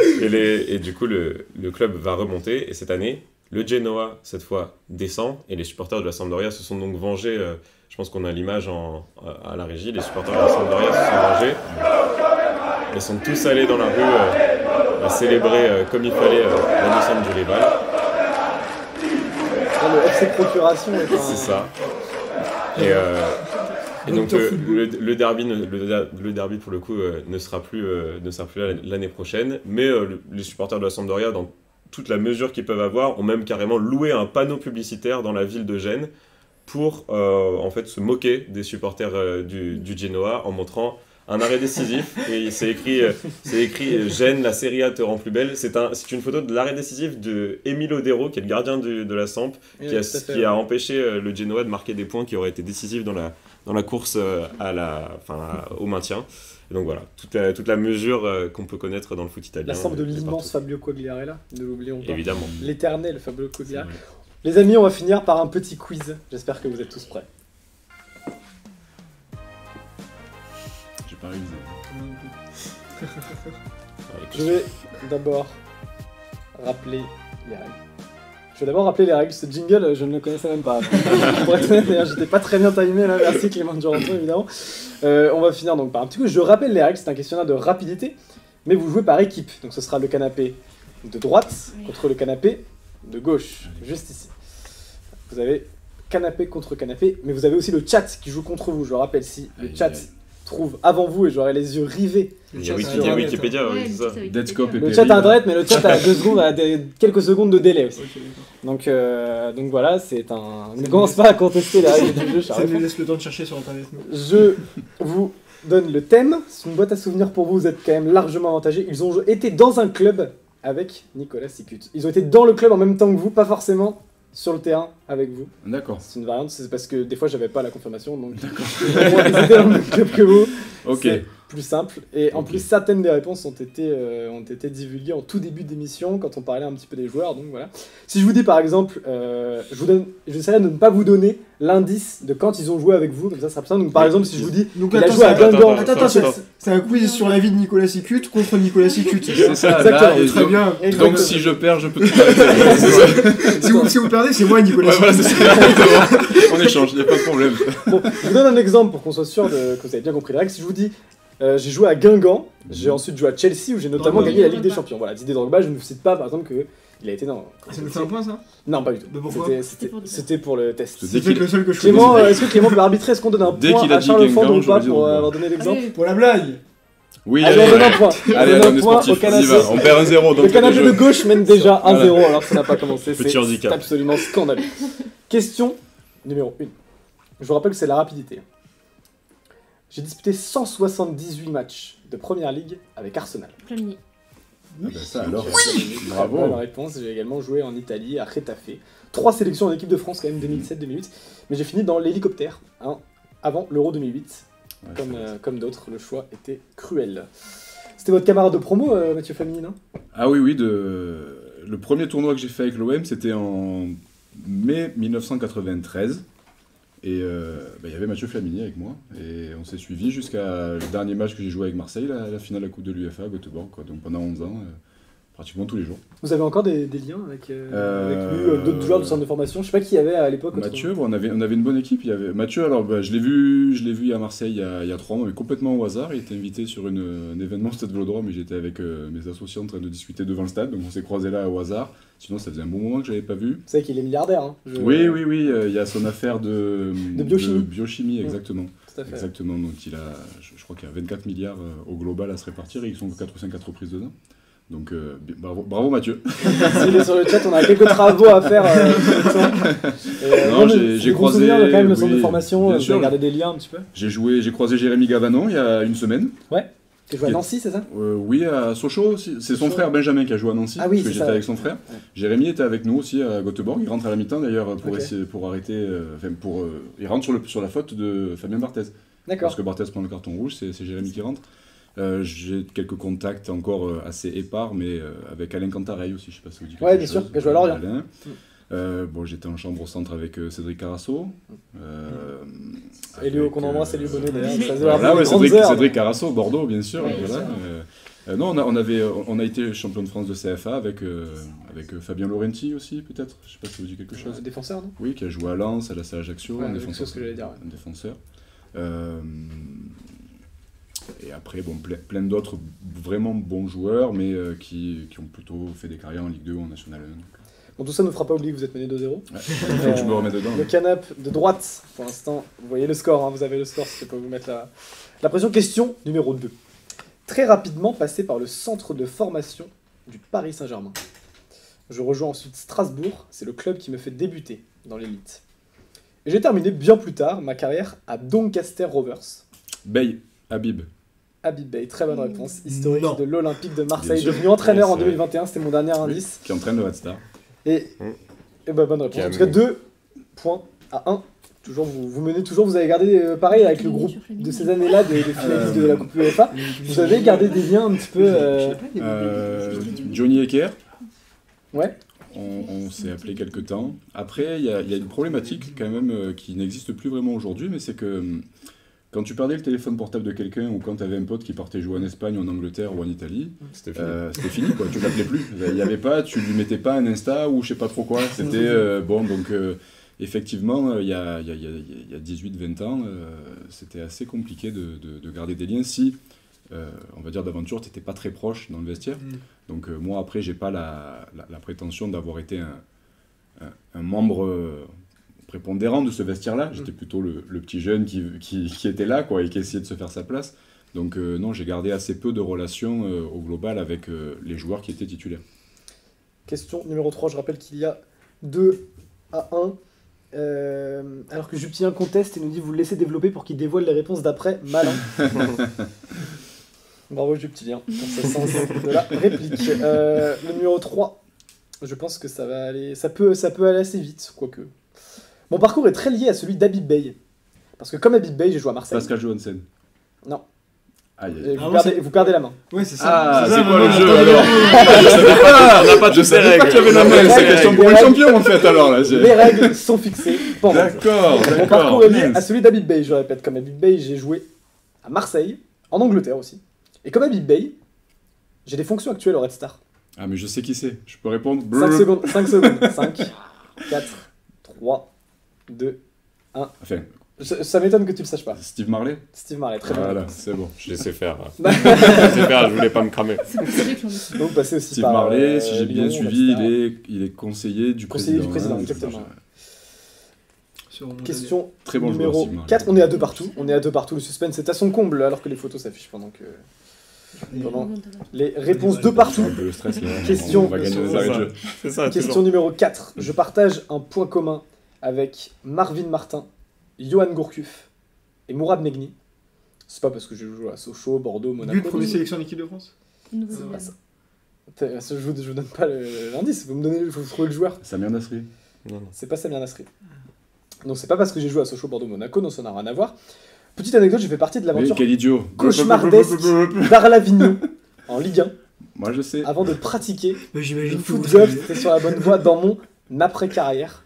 D: Et du coup, le club va remonter. Et cette année, le Genoa, cette fois, descend. Et les supporters de la Sampdoria se sont donc vengés. Je pense qu'on a l'image à la régie. Les supporters de la Sampdoria se sont vengés. Ils sont tous allés dans la rue célébrer comme il fallait la naissance du rival.
A: Le FC Procuration est un...
D: C'est ça. Et donc le derby pour le coup ne sera plus là l'année prochaine, mais les supporters de la Sampdoria, dans toute la mesure qu'ils peuvent avoir, ont même carrément loué un panneau publicitaire dans la ville de Gênes pour en fait se moquer des supporters du Genoa en montrant un arrêt décisif, et c'est écrit Gênes, la Serie A te rend plus belle. C'est une photo de l'arrêt décisif de Emile Odero, qui est le gardien de la Samp, qui a empêché le Genoa de marquer des points qui auraient été décisifs dans la course au maintien. Et donc voilà, toute la mesure qu'on peut connaître dans le foot italien.
A: La Samp de
D: est
A: l'immense
D: partout.
A: Fabio Quagliarella, ne l'oublions pas.
D: Évidemment.
A: L'éternel Fabio Quagliarella. Les amis, on va finir par un petit quiz. J'espère que vous êtes tous prêts.
E: J'ai pas révisé.
A: Je vais d'abord rappeler les règles. Ce jingle, je ne le connaissais même pas. Pour être honnête, d'ailleurs, j'étais pas très bien timé là. Merci Clément Duranton, évidemment. On va finir donc par un petit coup. Je rappelle les règles. C'est un questionnaire de rapidité, mais vous jouez par équipe. Donc ce sera le canapé de droite
B: Oui.
A: contre le canapé de gauche, juste ici. Vous avez canapé contre canapé, mais vous avez aussi le chat qui joue contre vous. Je rappelle, si le
E: Aïe,
A: chat
E: aïe.
A: trouve avant vous et j'aurai les yeux rivés.
D: Il y
C: chat,
D: a
C: c'est
D: Wikipédia,
C: Internet,
D: Wikipédia, oui, c'est ça.
E: Deadscope et
A: Le
E: Perry,
A: chat a
E: là.
A: internet, mais le chat a 2 secondes, a quelques secondes de délai aussi.
C: Ok, d'accord.
A: Donc voilà, c'est un. Ne commence pas à contester les règles du jeu,
C: Ça
A: Sharif.
C: nous laisse le temps de chercher sur internet. nous.
A: Je vous donne le thème. C'est une boîte à souvenirs pour vous. Vous êtes quand même largement avantagés. Ils ont été dans un club avec Nicolas Sicut. Ils ont été dans le club en même temps que vous, pas forcément sur le terrain avec vous.
E: D'accord.
A: C'est une variante, c'est parce que des fois j'avais pas la confirmation, donc ils étaient dans le même club que vous.
E: Ok.
A: C'est plus simple. Et en
E: Ok.
A: plus, certaines des réponses ont été divulguées en tout début d'émission quand on parlait un petit peu des joueurs. Donc voilà. Si je vous dis par exemple, j'essaierai de ne pas vous donner l'indice de quand ils ont joué avec vous, comme ça sera plus simple. Donc par exemple, si je vous dis,
C: Donc
A: il a
C: attends,
A: joué à
C: c'est-
A: Guingamp.
D: attends,
C: c'est un quiz sur la vie de Nicolas Sicut contre Nicolas Sicut.
E: C'est ça,
A: Exactement.
E: là, et
C: Très
E: donc-
C: bien.
E: Donc si je perds, je peux tout arrêter. C'est ça.
C: Si vous perdez, c'est moi Nicolas
E: Ouais,
C: Sicut.
E: voilà, c'est ça. On échange, il n'y a pas de problème.
A: Bon, je vous donne un exemple pour qu'on soit sûr que vous avez bien compris les règles. Si je vous dis, j'ai joué à Guingamp, j'ai ensuite joué à Chelsea où j'ai notamment
C: Drogba.
A: gagné la Ligue des Champions. Voilà, Didier Drogba, je ne vous cite pas par exemple qu'il a été dans.
C: Ça nous fait un point ça.
A: Non, pas du tout.
C: Mais pourquoi
A: C'était pour le test.
E: Dès
C: C'est
E: qu'il-
C: peut-être le seul que je
A: Clément,
C: connais.
A: est-ce que Clément peut arbitrer? Est-ce qu'on donne un
E: Dès
A: point
E: qu'il a
A: à
E: dit
A: Charles Fond
E: Guingamp,
A: ou pas
E: je
A: pour
E: vais dire
A: leur donner l'exemple?
B: Allez,
C: Pour la blague.
E: Oui,
A: Allez, on donne un point.
E: Allez,
A: On donne
E: on
A: un
E: est
A: point
E: sportif.
A: au canapé.
E: On y va. On perd un 0
A: Le
E: donc
A: canapé de gauche mène déjà 1-0
E: Voilà.
A: alors que ça n'a pas commencé.
D: Petit
A: C'est
D: handicap.
A: absolument scandaleux. Question numéro 1. Je vous rappelle que c'est la rapidité. J'ai disputé 178 matchs de Première Ligue avec Arsenal.
B: Plamini.
E: Ah ben ça alors,
A: Bonne
E: bravo.
A: réponse. J'ai également joué en Italie, à Retafe. 3 sélections en équipe de France quand même, 2007-2008. Mais j'ai fini dans l'hélicoptère, hein, avant l'Euro 2008.
E: Ouais,
A: Comme d'autres, le choix était cruel. C'était votre camarade de promo, Mathieu Famini, non?
E: Ah oui, le premier tournoi que j'ai fait avec l'OM, c'était en mai 1993. Et il y avait Mathieu Flamini avec moi. Et on s'est suivi jusqu'à le dernier match que j'ai joué avec Marseille, la finale de la Coupe de l'UEFA à Göteborg. Quoi. Donc pendant 11 ans, pratiquement tous les jours.
A: Vous avez encore des liens avec lui, d'autres joueurs du centre de formation? Je sais pas qui y avait à l'époque.
E: Mathieu, bon, on avait une bonne équipe. Il y avait Mathieu, alors je l'ai vu à Marseille il y a 3 mois, mais complètement au hasard. Il était invité sur un événement au Stade Vélodrome et j'étais avec mes associés en train de discuter devant le stade. Donc on s'est croisés là au hasard. Sinon, ça faisait un bon moment que je l'avais pas vu.
A: Vous savez qu'il est milliardaire. Hein.
E: Oui, il y a son affaire de
A: biochimie.
E: biochimie, exactement.
A: Tout à fait.
E: Exactement, donc je crois qu'il y a 24 milliards au global à se répartir et ils sont 4 ou 5 entreprises dedans. Donc bravo Mathieu.
A: S'il est sur le chat, on a quelques travaux à faire.
E: Non, j'ai croisé-
A: souvenirs quand même le centre de
E: oui,
A: formation.
E: bien
A: Vous
E: sûr.
A: avez gardé des liens un petit peu.
E: J'ai croisé Jérémy Gavanon il y a une semaine.
A: Tu joué à Nancy, c'est ça?
E: Oui, à Sochaux aussi. C'est son frère Benjamin qui a joué à Nancy.
A: Ah oui,
E: parce que
A: c'est
E: j'étais
A: ça.
E: avec son frère.
A: Ouais.
E: Jérémy était avec nous aussi à Göteborg. Il rentre à la mi-temps d'ailleurs
A: Ok.
E: pour arrêter. Il rentre sur la faute de Fabien Barthez.
A: D'accord.
E: Parce que Barthez prend le carton rouge, c'est Jérémy qui rentre. J'ai quelques contacts encore assez épars, mais avec Alain Cantarey aussi, je sais pas si vous dites quelque
A: Ouais, bien
E: chose.
A: sûr, qui a joué à Lorient.
E: Alain. Bon, j'étais en chambre au centre avec Cédric Carasso.
A: Léo qu'on embrasse, et Léo Bonnet d'ailleurs. Ça faisait
E: Voilà,
A: des
E: ouais,
A: grandes heures.
E: Cédric Carasso, Bordeaux, bien sûr.
B: Ouais,
E: voilà.
B: bien
E: Non, on a été champion de France de CFA avec Fabien Laurenti aussi, peut-être. Je sais pas si vous dit quelque chose.
A: Défenseur, non?
E: Oui, qui a joué à Lens, à la CA Ajaccio,
A: Ouais,
E: un
A: c'est
E: défenseur.
A: ce que j'allais dire, ouais.
E: Un défenseur. Et après, bon, plein d'autres vraiment bons joueurs, mais qui ont plutôt fait des carrières en Ligue 2 ou en National 1. Donc,
A: Bon, tout ça ne fera pas oublier que vous êtes mené 2-0.
E: ouais. Il faut que je me remette dedans.
A: Le canap de droite, pour l'instant, vous voyez le score, hein, vous avez le score, si je peux vous mettre la pression. Question numéro 2. Très rapidement passé par le centre de formation du Paris Saint-Germain. Je rejoins ensuite Strasbourg, c'est le club qui me fait débuter dans l'élite. Et j'ai terminé bien plus tard ma carrière à Doncaster Rovers.
E: Bey, Habib.
A: Habib Bey, très bonne réponse, historique
C: Non.
A: de l'Olympique de Marseille,
E: Bien sûr.
A: devenu entraîneur
D: Ouais,
A: en
D: c'est
A: 2021, c'était mon dernier
E: Oui,
A: indice.
E: qui entraîne le Red Star.
A: Et bah, bonne réponse.
D: Qui a
A: En tout cas,
D: mené.
A: 2 points à 1. Toujours, vous menez toujours, vous avez gardé pareil avec le groupe de ces années-là des finalistes de la Coupe UEFA. Vous avez gardé des liens un petit peu.
E: Johnny Ecker,
A: Ouais.
E: on s'est appelé quelque temps. Après, il y a une problématique quand même qui n'existe plus vraiment aujourd'hui, mais c'est que quand tu perdais le téléphone portable de quelqu'un ou quand tu avais un pote qui partait jouer en Espagne, en Angleterre ou en Italie,
D: C'était fini.
E: c'était fini, quoi. Tu l'appelais plus. Il y avait pas, tu lui mettais pas un Insta ou je sais pas trop quoi. C'était bon, donc effectivement, il y a 18-20 ans, c'était assez compliqué de garder des liens si on va dire, d'aventure, tu n'étais pas très proche dans le vestiaire. Donc moi, après, j'ai pas la prétention d'avoir été un membre prépondérant de ce vestiaire-là. J'étais plutôt le petit jeune qui était là, quoi, et qui essayait de se faire sa place. Donc non, j'ai gardé assez peu de relations au global avec les joueurs qui étaient titulaires.
A: Question numéro 3, je rappelle qu'il y a 2-1. Alors que Jupitien conteste et nous dit vous le laissez développer pour qu'il dévoile les réponses d'après. Malin. Bravo Jupitien pour ce sens de la réplique. Le numéro 3, je pense que ça va aller. Ça peut aller assez vite, quoique. Mon parcours est très lié à celui d'Habib Beye. Parce que comme Habib Beye, j'ai joué à Marseille.
E: Pascal Johansen.
A: Non.
E: Aïe,
A: Et
E: aïe.
A: vous perdez la main.
C: Ouais, c'est ça.
E: Ah, c'est
C: ça,
E: quoi
C: non,
E: le jeu
C: non,
E: alors Je savais pas qu'il y avait la main, c'est la
A: règles.
E: question pour les champions en fait alors là.
A: Les règles sont fixées. Pendant.
E: D'accord,
A: Mon
E: d'accord.
A: parcours est lié à
E: mince.
A: celui d'Habib Beye. Je répète, comme Habib Beye, j'ai joué à Marseille, en Angleterre aussi. Et comme Habib Beye, j'ai des fonctions actuelles au Red Star.
E: Ah mais je sais qui c'est, je peux répondre.
A: 5 secondes. 5 secondes. 5, 4, 3, 2,
E: Enfin,
A: ça m'étonne que tu le saches pas.
E: Steve Marley.
A: Steve Marley, très bien.
E: Voilà, c'est bon.
D: Je laissais faire. Je voulais pas me cramer.
B: C'est pour ça que l'on dit.
A: Donc passer aussi
E: Steve
A: par
E: Marley, si j'ai bien
A: Lyon,
E: suivi,
A: Red Star.
E: il est conseiller du
A: Conseiller du
E: président.
A: président,
E: hein,
A: exactement.
C: Sur mon
A: Question
E: Très bon joueur,
A: numéro
E: Steve Marley.
A: 4. On est à 2 partout. On est à 2 partout. Le suspense est à son comble alors que les photos s'affichent pendant que pendant les réponses de partout.
E: Un peu le stress là.
A: Question.
E: On va gagner les arrêts de jeu.
D: C'est ça,
A: Question numéro 4. Je partage un point commun avec Marvin Martin, Johan Gourcuff et Mourad Megni. C'est pas parce que je joue à Sochaux, Bordeaux, Monaco.
C: But première sélection en équipe de France.
B: Nouvelle-Zélande.
A: Je vous donne pas l'indice, vous me donnez, il faut trouver le joueur.
E: Samir Nasri.
D: Non.
A: C'est pas Samir Nasri. Donc c'est pas parce que j'ai joué à Sochaux, Bordeaux, Monaco, non, ça n'a rien à voir. Petite anecdote, j'ai fait partie de
E: Mais
A: l'aventure
E: quel idiot.
A: cauchemardesque d'Arlavignon en Ligue 1
E: Moi je sais.
A: avant de pratiquer
C: Mais
A: le
C: j'imagine tout.
A: foot golf. J'étais sur la bonne voie dans mon après-carrière.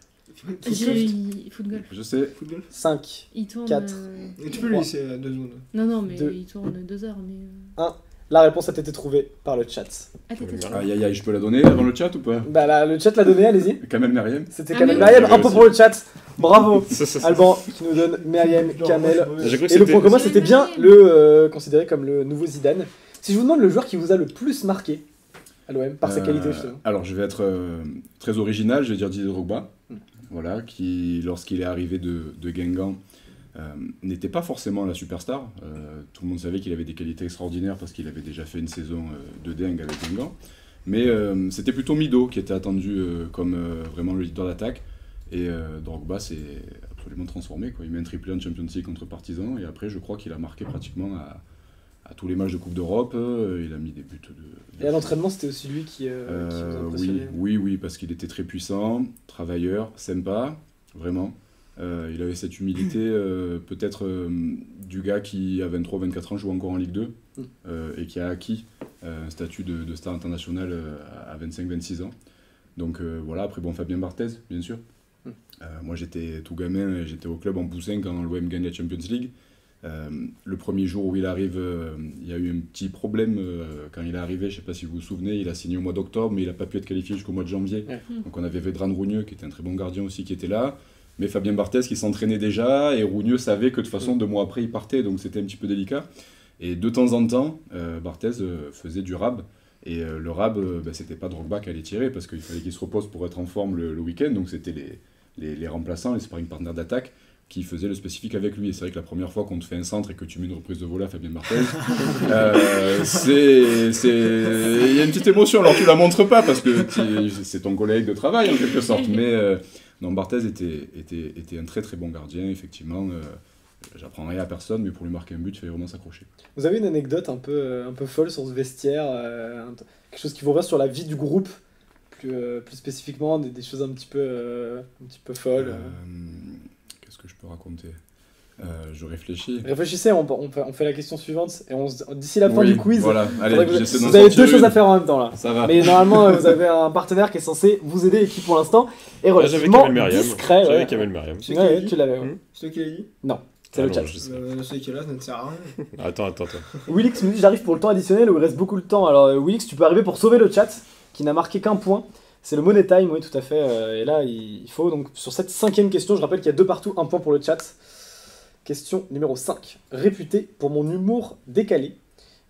B: J'ai foot golf.
E: Je sais.
C: Football.
A: 5.
B: Il tourne.
A: 4.
C: Et tu peux le laisser à 2 secondes.
B: Non, mais
A: Deux.
B: il tourne 2 heures. Mais.
A: La réponse a été trouvée par le chat.
B: Ah, t'étais sûr.
E: Aïe aïe aïe, je peux la donner avant le chat ou pas
A: Bah là, le chat l'a donné, allez-y.
E: Kamel Meriem.
A: C'était
B: Ah,
A: Kamel
B: mais
A: Meriem,
B: oui.
A: un peu pour le chat. Bravo.
D: J'ai
A: Alban qui nous donne Meriem, Kamel.
D: cru que
A: Et le
D: c'était.
A: point commun, c'était bien le considéré comme le nouveau Zidane. Si je vous demande le joueur qui vous a le plus marqué à l'OM, par ses qualités justement.
E: Alors je vais être très original, je vais dire Didier Drogba.
A: Mm.
E: Voilà, qui lorsqu'il est arrivé de Guingamp n'était pas forcément la superstar. Tout le monde savait qu'il avait des qualités extraordinaires parce qu'il avait déjà fait une saison de dingue avec Guingamp. Mais c'était plutôt Mido qui était attendu comme vraiment le leader d'attaque. Et Drogba s'est absolument transformé, quoi. Il met un triplé en Champions League contre Partizan et après je crois qu'il a marqué pratiquement à tous les matchs de Coupe d'Europe. Il a mis des buts de
A: Et à l'entraînement, c'était aussi lui qui vous impressionnait.
E: oui, parce qu'il était très puissant, travailleur, sympa, vraiment. Il avait cette humilité, peut-être du gars qui, à 23-24 ans, joue encore en Ligue 2 et qui a acquis un statut de star international à 25-26 ans. Donc voilà, après, bon, Fabien Barthez, bien sûr. Moi, j'étais tout gamin, j'étais au club en Poussin quand l'OM gagne la Champions League. Le premier jour où il arrive, il y a eu un petit problème quand il est arrivé, je ne sais pas si vous vous souvenez, il a signé au mois d'octobre, mais il n'a pas pu être qualifié jusqu'au mois de janvier.
A: Ouais.
E: Donc on avait Vedran Rougneux, qui était un très bon gardien aussi, qui était là, mais Fabien Barthez qui s'entraînait déjà, et Rougneux savait que de toute façon, 2 mois après, il partait, donc c'était un petit peu délicat. Et de temps en temps, Barthez faisait du rab, et le rab, c'était pas Drogba qui allait tirer, parce qu'il fallait qu'il se repose pour être en forme le week-end, donc c'était les remplaçants, les sparring partners d'attaque, qui faisait le spécifique avec lui. Et c'est vrai que la première fois qu'on te fait un centre et que tu mets une reprise de volée à Fabien Barthez, il y a une petite émotion. Alors tu la montres pas parce que c'est ton collègue de travail en quelque sorte. Mais non, Barthez était un très très bon gardien, effectivement. J'apprends rien à personne, mais pour lui marquer un but, il fallait vraiment s'accrocher.
A: Vous avez une anecdote un peu folle sur ce vestiaire, quelque chose qui vous revient sur la vie du groupe, plus spécifiquement, des choses un petit peu folles.
E: Qu'est-ce que je peux raconter? Je réfléchis.
A: Réfléchissez, on fait la question suivante, et d'ici la fin du quiz,
E: Voilà, allez,
A: faudrait que
E: j'essaie d'en
A: vous avez
E: sortir
A: 2 choses
E: une.
A: à faire en même temps là.
E: Ça va.
A: Mais normalement, vous avez un partenaire qui est censé vous aider et qui pour l'instant est
D: J'avais
A: relativement
D: Kamel Meriem.
A: discret.
D: J'avais
A: Ouais.
D: Kamel Meriem.
C: C'est qui l'a
A: Ouais,
C: dit
A: tu l'avais. Ouais.
D: Hmm.
C: C'est toi qui l'as dit
A: C'est le chat.
D: Je sais.
C: Celui qui est là, ça ne sert à rien.
D: Attends.
A: Willix nous dit j'arrive pour le temps additionnel où il reste beaucoup de temps. Alors Willix, tu peux arriver pour sauver le chat qui n'a marqué qu'un point. C'est le Money Time, oui tout à fait. Et là il faut donc sur cette 5e question, je rappelle qu'il y a 2 partout, 1 point pour le chat. Question numéro 5. Réputé pour mon humour décalé,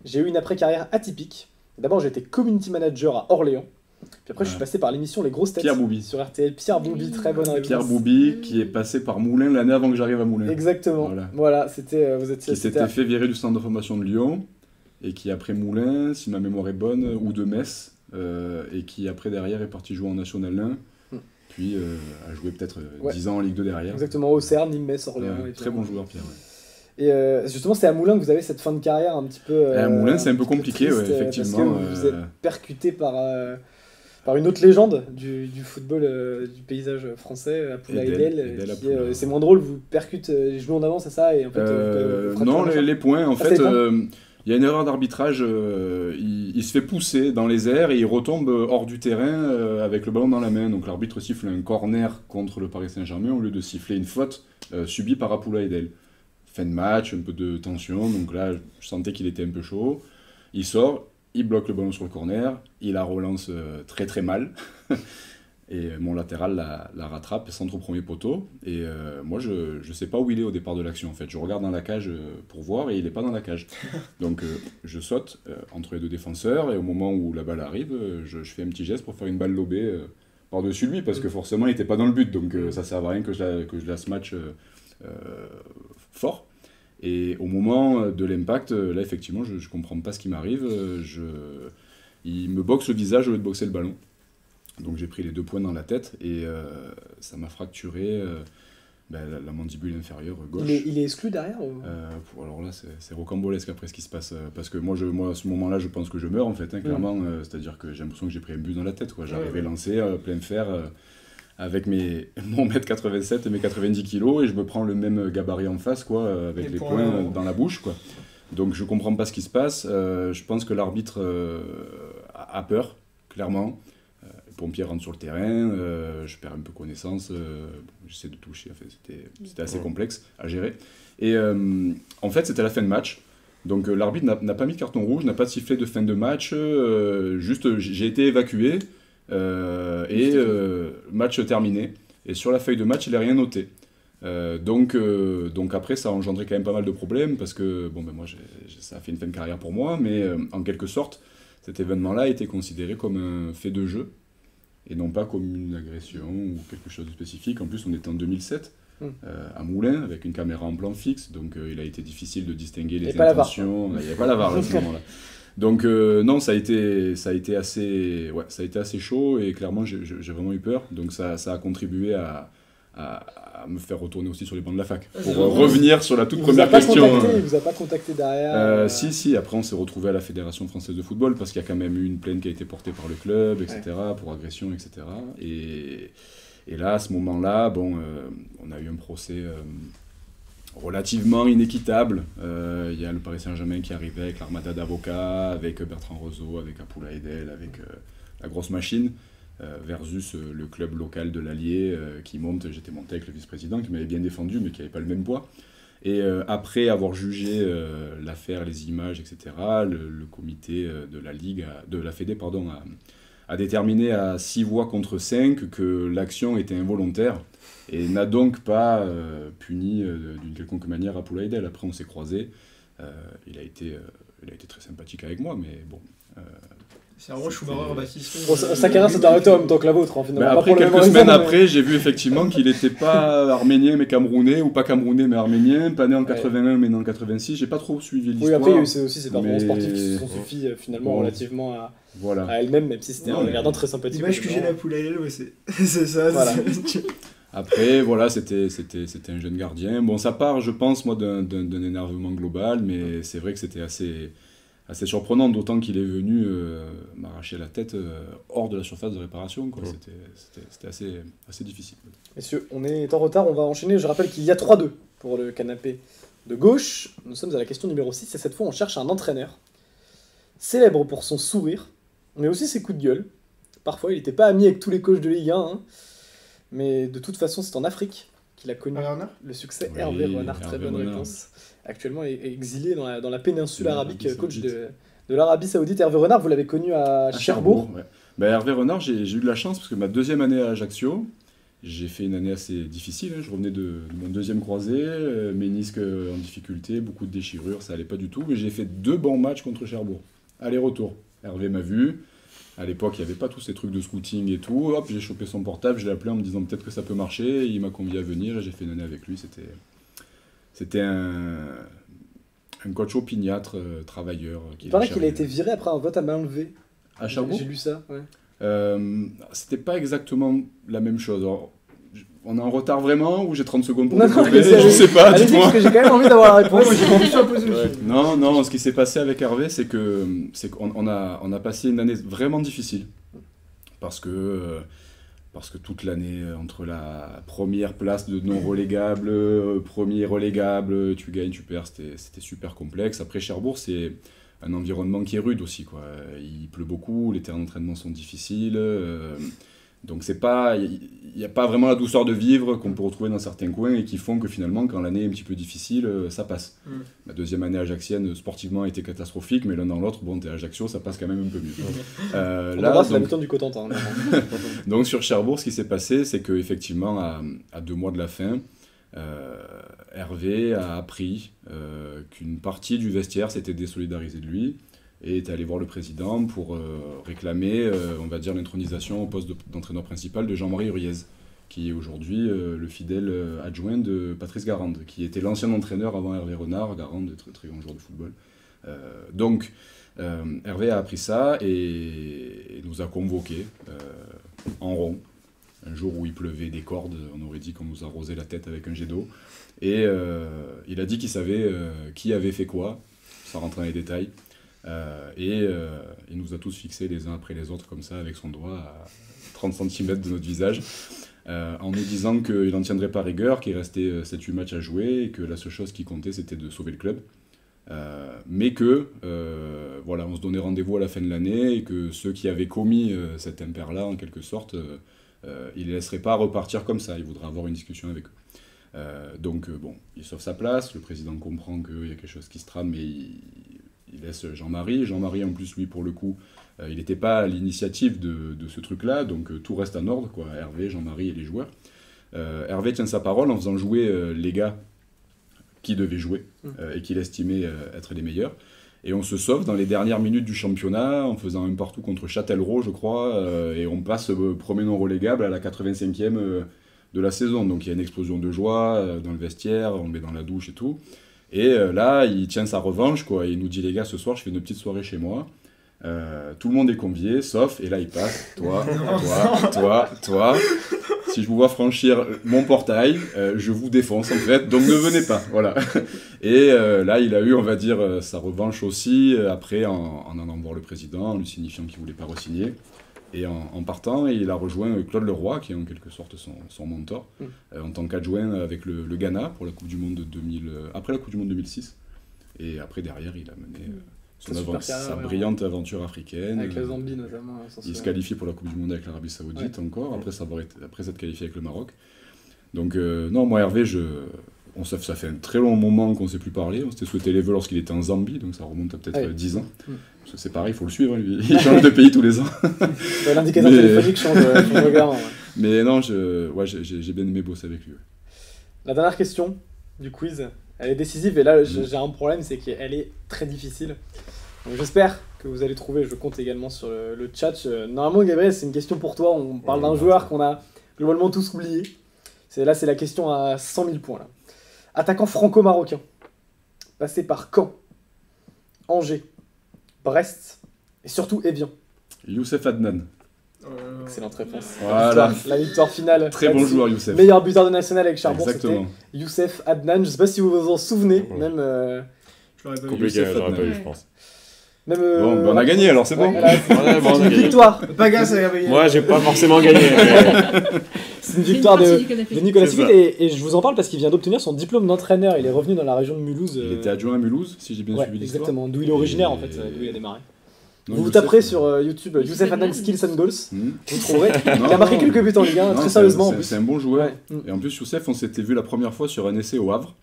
A: J'ai eu une après-carrière atypique. D'abord, j'ai été community manager à Orléans. Puis après, je suis passé par l'émission Les Grosses Têtes
E: Pierre Boubi.
A: sur RTL. Pierre Boubi, très bonne réponse.
E: Pierre Boubi, qui est passé par Moulins l'année avant que j'arrive à Moulins.
A: Exactement. Voilà, c'était. Vous étiez.
E: Qui s'était fait virer du centre de formation de Lyon, et qui après Moulins, si ma mémoire est bonne, ou de Metz, et qui après derrière est parti jouer en National 1, puis a joué peut-être 10 ans en Ligue 2 derrière.
A: Exactement, Auxerre, Nîmes, Metz, Orléans.
E: Très bon joueur, Pierre.
A: Et justement, c'est à Moulins que vous avez cette fin de carrière un petit peu.
E: À Moulins, c'est un peu compliqué,
A: triste,
E: effectivement.
A: Parce que vous êtes percuté par une autre légende du football, du paysage français, Apoula Edel. C'est moins drôle, vous percute les genoux en avant, c'est ça et en fait,
E: non, les points, en fait, il y a une erreur d'arbitrage. Il se fait pousser dans les airs et il retombe hors du terrain avec le ballon dans la main. Donc l'arbitre siffle un corner contre le Paris Saint-Germain au lieu de siffler une faute subie par Apoula Edel. Fin de match, un peu de tension, donc là je sentais qu'il était un peu chaud. Il sort, il bloque le ballon sur le corner, il la relance très très mal, et mon latéral la rattrape, centre au premier poteau, et moi je sais pas où il est au départ de l'action en fait, je regarde dans la cage pour voir et il est pas dans la cage. Donc je saute entre les deux défenseurs, et au moment où la balle arrive, je fais un petit geste pour faire une balle lobée par-dessus lui, parce que forcément il était pas dans le but, donc ça sert à rien que je la match fort. Et au moment de l'impact, là effectivement je comprends pas ce qui m'arrive, il me boxe le visage au lieu de boxer le ballon, donc j'ai pris les 2 points dans la tête et ça m'a fracturé la mandibule inférieure gauche.
A: Il est exclu derrière ou...
E: Alors là c'est rocambolesque après ce qui se passe, parce que moi à ce moment là je pense que je meurs en fait, clairement, c'est à dire que j'ai l'impression que j'ai pris un but dans la tête, quoi. J'arrivais lancé plein fer, avec mon mètre 87 et mes 90 kilos, et je me prends le même gabarit en face, quoi, avec les poings dans la bouche, quoi. Donc je comprends pas ce qui se passe. Je pense que l'arbitre a peur, clairement. Les pompiers rentrent sur le terrain, je perds un peu connaissance, j'essaie de toucher, en fait, c'était assez complexe à gérer. Et en fait c'était la fin de match. Donc l'arbitre n'a pas mis de carton rouge, n'a pas sifflé de fin de match, juste j'ai été évacué. Match terminé, et sur la feuille de match il n'a rien noté, donc après ça a engendré quand même pas mal de problèmes, parce que moi ça a fait une fin de carrière pour moi, mais en quelque sorte cet événement là a été considéré comme un fait de jeu et non pas comme une agression ou quelque chose de spécifique. En plus on était en 2007 à Moulins avec une caméra en plan fixe, donc il a été difficile de distinguer les intentions. Il n'y avait pas la VAR à ce moment là. Donc non, ça a été assez chaud, et clairement j'ai vraiment eu peur. Donc ça a contribué à me faire retourner aussi sur les bancs de la fac pour revenir sur la toute première question.
A: Il vous a pas contacté derrière
E: Si, après on s'est retrouvé à la Fédération Française de Football, parce qu'il y a quand même eu une plainte qui a été portée par le club, etc., pour agression, etc. Et là, à ce moment-là, on a eu un procès relativement inéquitable. Il y a le Paris Saint-Germain qui arrivait avec l'armada d'avocats, avec Bertrand Roseau, avec Apoula Edel, avec la grosse machine, versus le club local de l'Allier qui monte. J'étais monté avec le vice-président qui m'avait bien défendu, mais qui n'avait pas le même poids. Et après avoir jugé l'affaire, les images, etc., le comité de la Ligue, de la Fédé, a déterminé à 6 voix contre 5 que l'action était involontaire, et n'a donc pas puni d'une quelconque manière Apoula Edel. Après on s'est croisés, il a été très sympathique avec moi, mais bon...
C: c'est vraiment Schumacher Baptiste.
A: Sa carrière s'est arrêtée en même temps que la vôtre, finalement.
E: Après, quelques semaines après, j'ai vu effectivement qu'il n'était pas arménien mais camerounais, ou pas camerounais mais arménien, pas né en 81 mais né en 86. J'ai pas trop suivi l'histoire.
A: Oui, après, il y a eu aussi ces performances sportives qui se sont suffi finalement relativement à elles-mêmes, même si c'était un gardien très sympathique.
C: L'image que j'ai d'Apoula Edel, c'est ça. Voilà.
E: Après, voilà, c'était un jeune gardien. Bon, ça part, je pense, moi, d'un énervement global, mais c'est vrai que c'était assez surprenant, d'autant qu'il est venu m'arracher la tête hors de la surface de réparation, quoi. C'était assez difficile.
A: Messieurs, on est en retard, on va enchaîner. Je rappelle qu'il y a 3-2 pour le canapé de gauche. Nous sommes à la question numéro 6, et cette fois on cherche un entraîneur célèbre pour son sourire, mais aussi ses coups de gueule. Parfois il n'était pas ami avec tous les coachs de Ligue 1, hein. Mais de toute façon c'est en Afrique qu'il a connu le succès. Oui, Hervé Renard, très bonne réponse. Actuellement exilé dans la péninsule arabique, coach de l'Arabie Saoudite. Hervé Renard, vous l'avez connu à Cherbourg.
E: Ouais. Hervé Renard, j'ai eu de la chance, parce que ma 2e année à Ajaccio, J'ai fait une année assez difficile, hein. Je revenais de mon deuxième croisé, ménisque en difficulté, beaucoup de déchirures, ça allait pas du tout, mais j'ai fait 2 bons matchs contre Cherbourg, aller-retour. Hervé m'a vu, à l'époque il n'y avait pas tous ces trucs de scouting et tout, hop, j'ai chopé son portable, je l'ai appelé en me disant peut-être que ça peut marcher, il m'a convié à venir et j'ai fait une année avec lui, c'était un coach opiniâtre, travailleur.
A: Il paraît qu'il a été viré après un vote à main levée.
E: À Cherbourg.
A: J'ai lu ça, ouais.
E: C'était pas exactement la même chose. Alors, on est en retard vraiment ou j'ai 30 secondes pour
A: Non,
E: développer
A: non,
E: je sais pas,
A: allez-y,
E: dites-moi.
A: parce que j'ai quand même envie d'avoir la réponse.
C: Ouais, moi j'ai une question à poser aussi.
E: Non, ce qui s'est passé avec Hervé, c'est qu'on a passé une année vraiment difficile. Parce que toute l'année, entre la première place de non-relégable, premier relégable, tu gagnes, tu perds, c'était super complexe. Après Cherbourg, c'est un environnement qui est rude aussi, quoi. Il pleut beaucoup, les terrains d'entraînement sont difficiles. Donc il n'y a pas vraiment la douceur de vivre qu'on peut retrouver dans certains coins et qui font que finalement, quand l'année est un petit peu difficile, ça passe. Ma deuxième année ajaxienne, sportivement, a été catastrophique, mais l'un dans l'autre, bon, t'es à Ajaccio, ça passe quand même un peu mieux.
A: Là, c'est l'habitant du Cotentin.
E: Donc sur Cherbourg, ce qui s'est passé, c'est qu'effectivement, à 2 mois de la fin, Hervé a appris qu'une partie du vestiaire s'était désolidarisée de lui et est allé voir le président pour réclamer, on va dire, l'intronisation au poste d'entraîneur principal de Jean-Marie Huriez, qui est aujourd'hui le fidèle adjoint de Patrice Garande, qui était l'ancien entraîneur avant Hervé Renard. Garande est très très grand joueur de football. Donc Hervé a appris ça et nous a convoqués en rond. Un jour où il pleuvait des cordes, on aurait dit qu'on nous arrosait la tête avec un jet d'eau. Et il a dit qu'il savait qui avait fait quoi, sans rentrer dans les détails. Il nous a tous fixés les uns après les autres comme ça avec son doigt à 30 cm de notre visage en nous disant qu'il n'en tiendrait pas rigueur, qu'il restait 7-8 matchs à jouer et que la seule chose qui comptait c'était de sauver le club, mais que voilà, on se donnait rendez-vous à la fin de l'année et que ceux qui avaient commis cet impair-là en quelque sorte, il ne les laisserait pas repartir comme ça, il voudrait avoir une discussion avec eux. Donc bon, il sauve sa place, le président comprend qu'il y a quelque chose qui se trame, mais il laisse Jean-Marie. Jean-Marie, en plus, lui, pour le coup, il n'était pas à l'initiative de ce truc-là, donc tout reste en ordre, quoi. Hervé, Jean-Marie et les joueurs. Hervé tient sa parole en faisant jouer les gars qui devaient jouer et qu'il estimait être les meilleurs. Et on se sauve dans les dernières minutes du championnat en faisant un partout contre Châtellerault, je crois, et on passe premier non relégable à la 85e de la saison. Donc il y a une explosion de joie dans le vestiaire, on le met dans la douche et tout. Et là, il tient sa revanche, quoi. Il nous dit, les gars, ce soir, je fais une petite soirée chez moi. Tout le monde est convié, sauf, et là, il passe, toi. Si je vous vois franchir mon portail, je vous défonce, en fait, donc ne venez pas, voilà. Et là, il a eu, on va dire, sa revanche aussi, après, en allant voir le président, en lui signifiant qu'il ne voulait pas re-signer. Et en partant, il a rejoint Claude Leroy, qui est en quelque sorte son mentor, en tant qu'adjoint avec le Ghana pour la Coupe du Monde après la Coupe du Monde 2006. Et après, derrière, il a mené sa brillante aventure africaine.
A: Avec la Zambie notamment.
E: Il se qualifie pour la Coupe du Monde avec l'Arabie Saoudite encore, après s'être qualifié avec le Maroc. Donc non, moi Hervé, ça fait un très long moment qu'on ne s'est plus parlé. On s'était souhaité les vœux lorsqu'il était en Zambie, donc ça remonte à peut-être 10 ans. Parce que c'est pareil, il faut le suivre, lui. Il change de pays tous les ans.
A: L'indicateur téléphonique change de regard.
E: Mais non, j'ai bien aimé bosser avec lui.
A: La dernière question du quiz, elle est décisive et là j'ai un problème, c'est qu'elle est très difficile. Donc j'espère que vous allez trouver, je compte également sur le chat. Normalement, Gabriel, c'est une question pour toi. On parle d'un joueur qu'on a globalement tous oublié. C'est la question à 100 000 points. Là. Attaquant franco-marocain, passé par Caen, Angers, Brest et surtout Evian.
E: Youssef Adnan.
A: Excellente réponse.
E: Voilà.
A: La victoire finale.
E: Très bon joueur, Youssef.
A: Meilleur buteur de national avec Cherbourg, c'était
E: Exactement.
A: Youssef Adnan. Je ne sais pas si vous vous en souvenez, même.
C: Je l'aurais pas vu.
D: Compliqué,
E: Youssef
D: j'aurais pas
E: Adnan.
D: eu, je pense.
A: Même
E: Bon, on a gagné alors, c'est bon.
A: Voilà,
D: Ouais, bon, on a
A: c'est une
D: gagné.
A: victoire.
C: Pas grâce à Gabriel.
D: Moi, j'ai pas forcément gagné. mais-
A: C'est une victoire de Nicolas
D: C'est
A: Civil
D: ça.
A: et je vous en parle parce qu'il vient d'obtenir son diplôme d'entraîneur. Il est revenu dans la région de Mulhouse.
E: Il était adjoint à Mulhouse, si j'ai bien
A: Ouais,
E: suivi l'histoire.
A: exactement. D'où il est originaire en fait,
E: Et-
A: d'où il a démarré.
E: Non,
A: Vous
E: Youssef,
A: taperez sur YouTube Youssef Adnan Skills and Goals. Vous trouverez.
E: Non,
A: Il a marqué
E: non.
A: quelques buts en Ligue 1,
E: Non,
A: très
E: c'est-
A: sérieusement en
E: c'est-
A: plus.
E: C'est un bon joueur.
A: Ouais.
E: Et en plus, Youssef, on s'était vu la première fois sur un essai au Havre.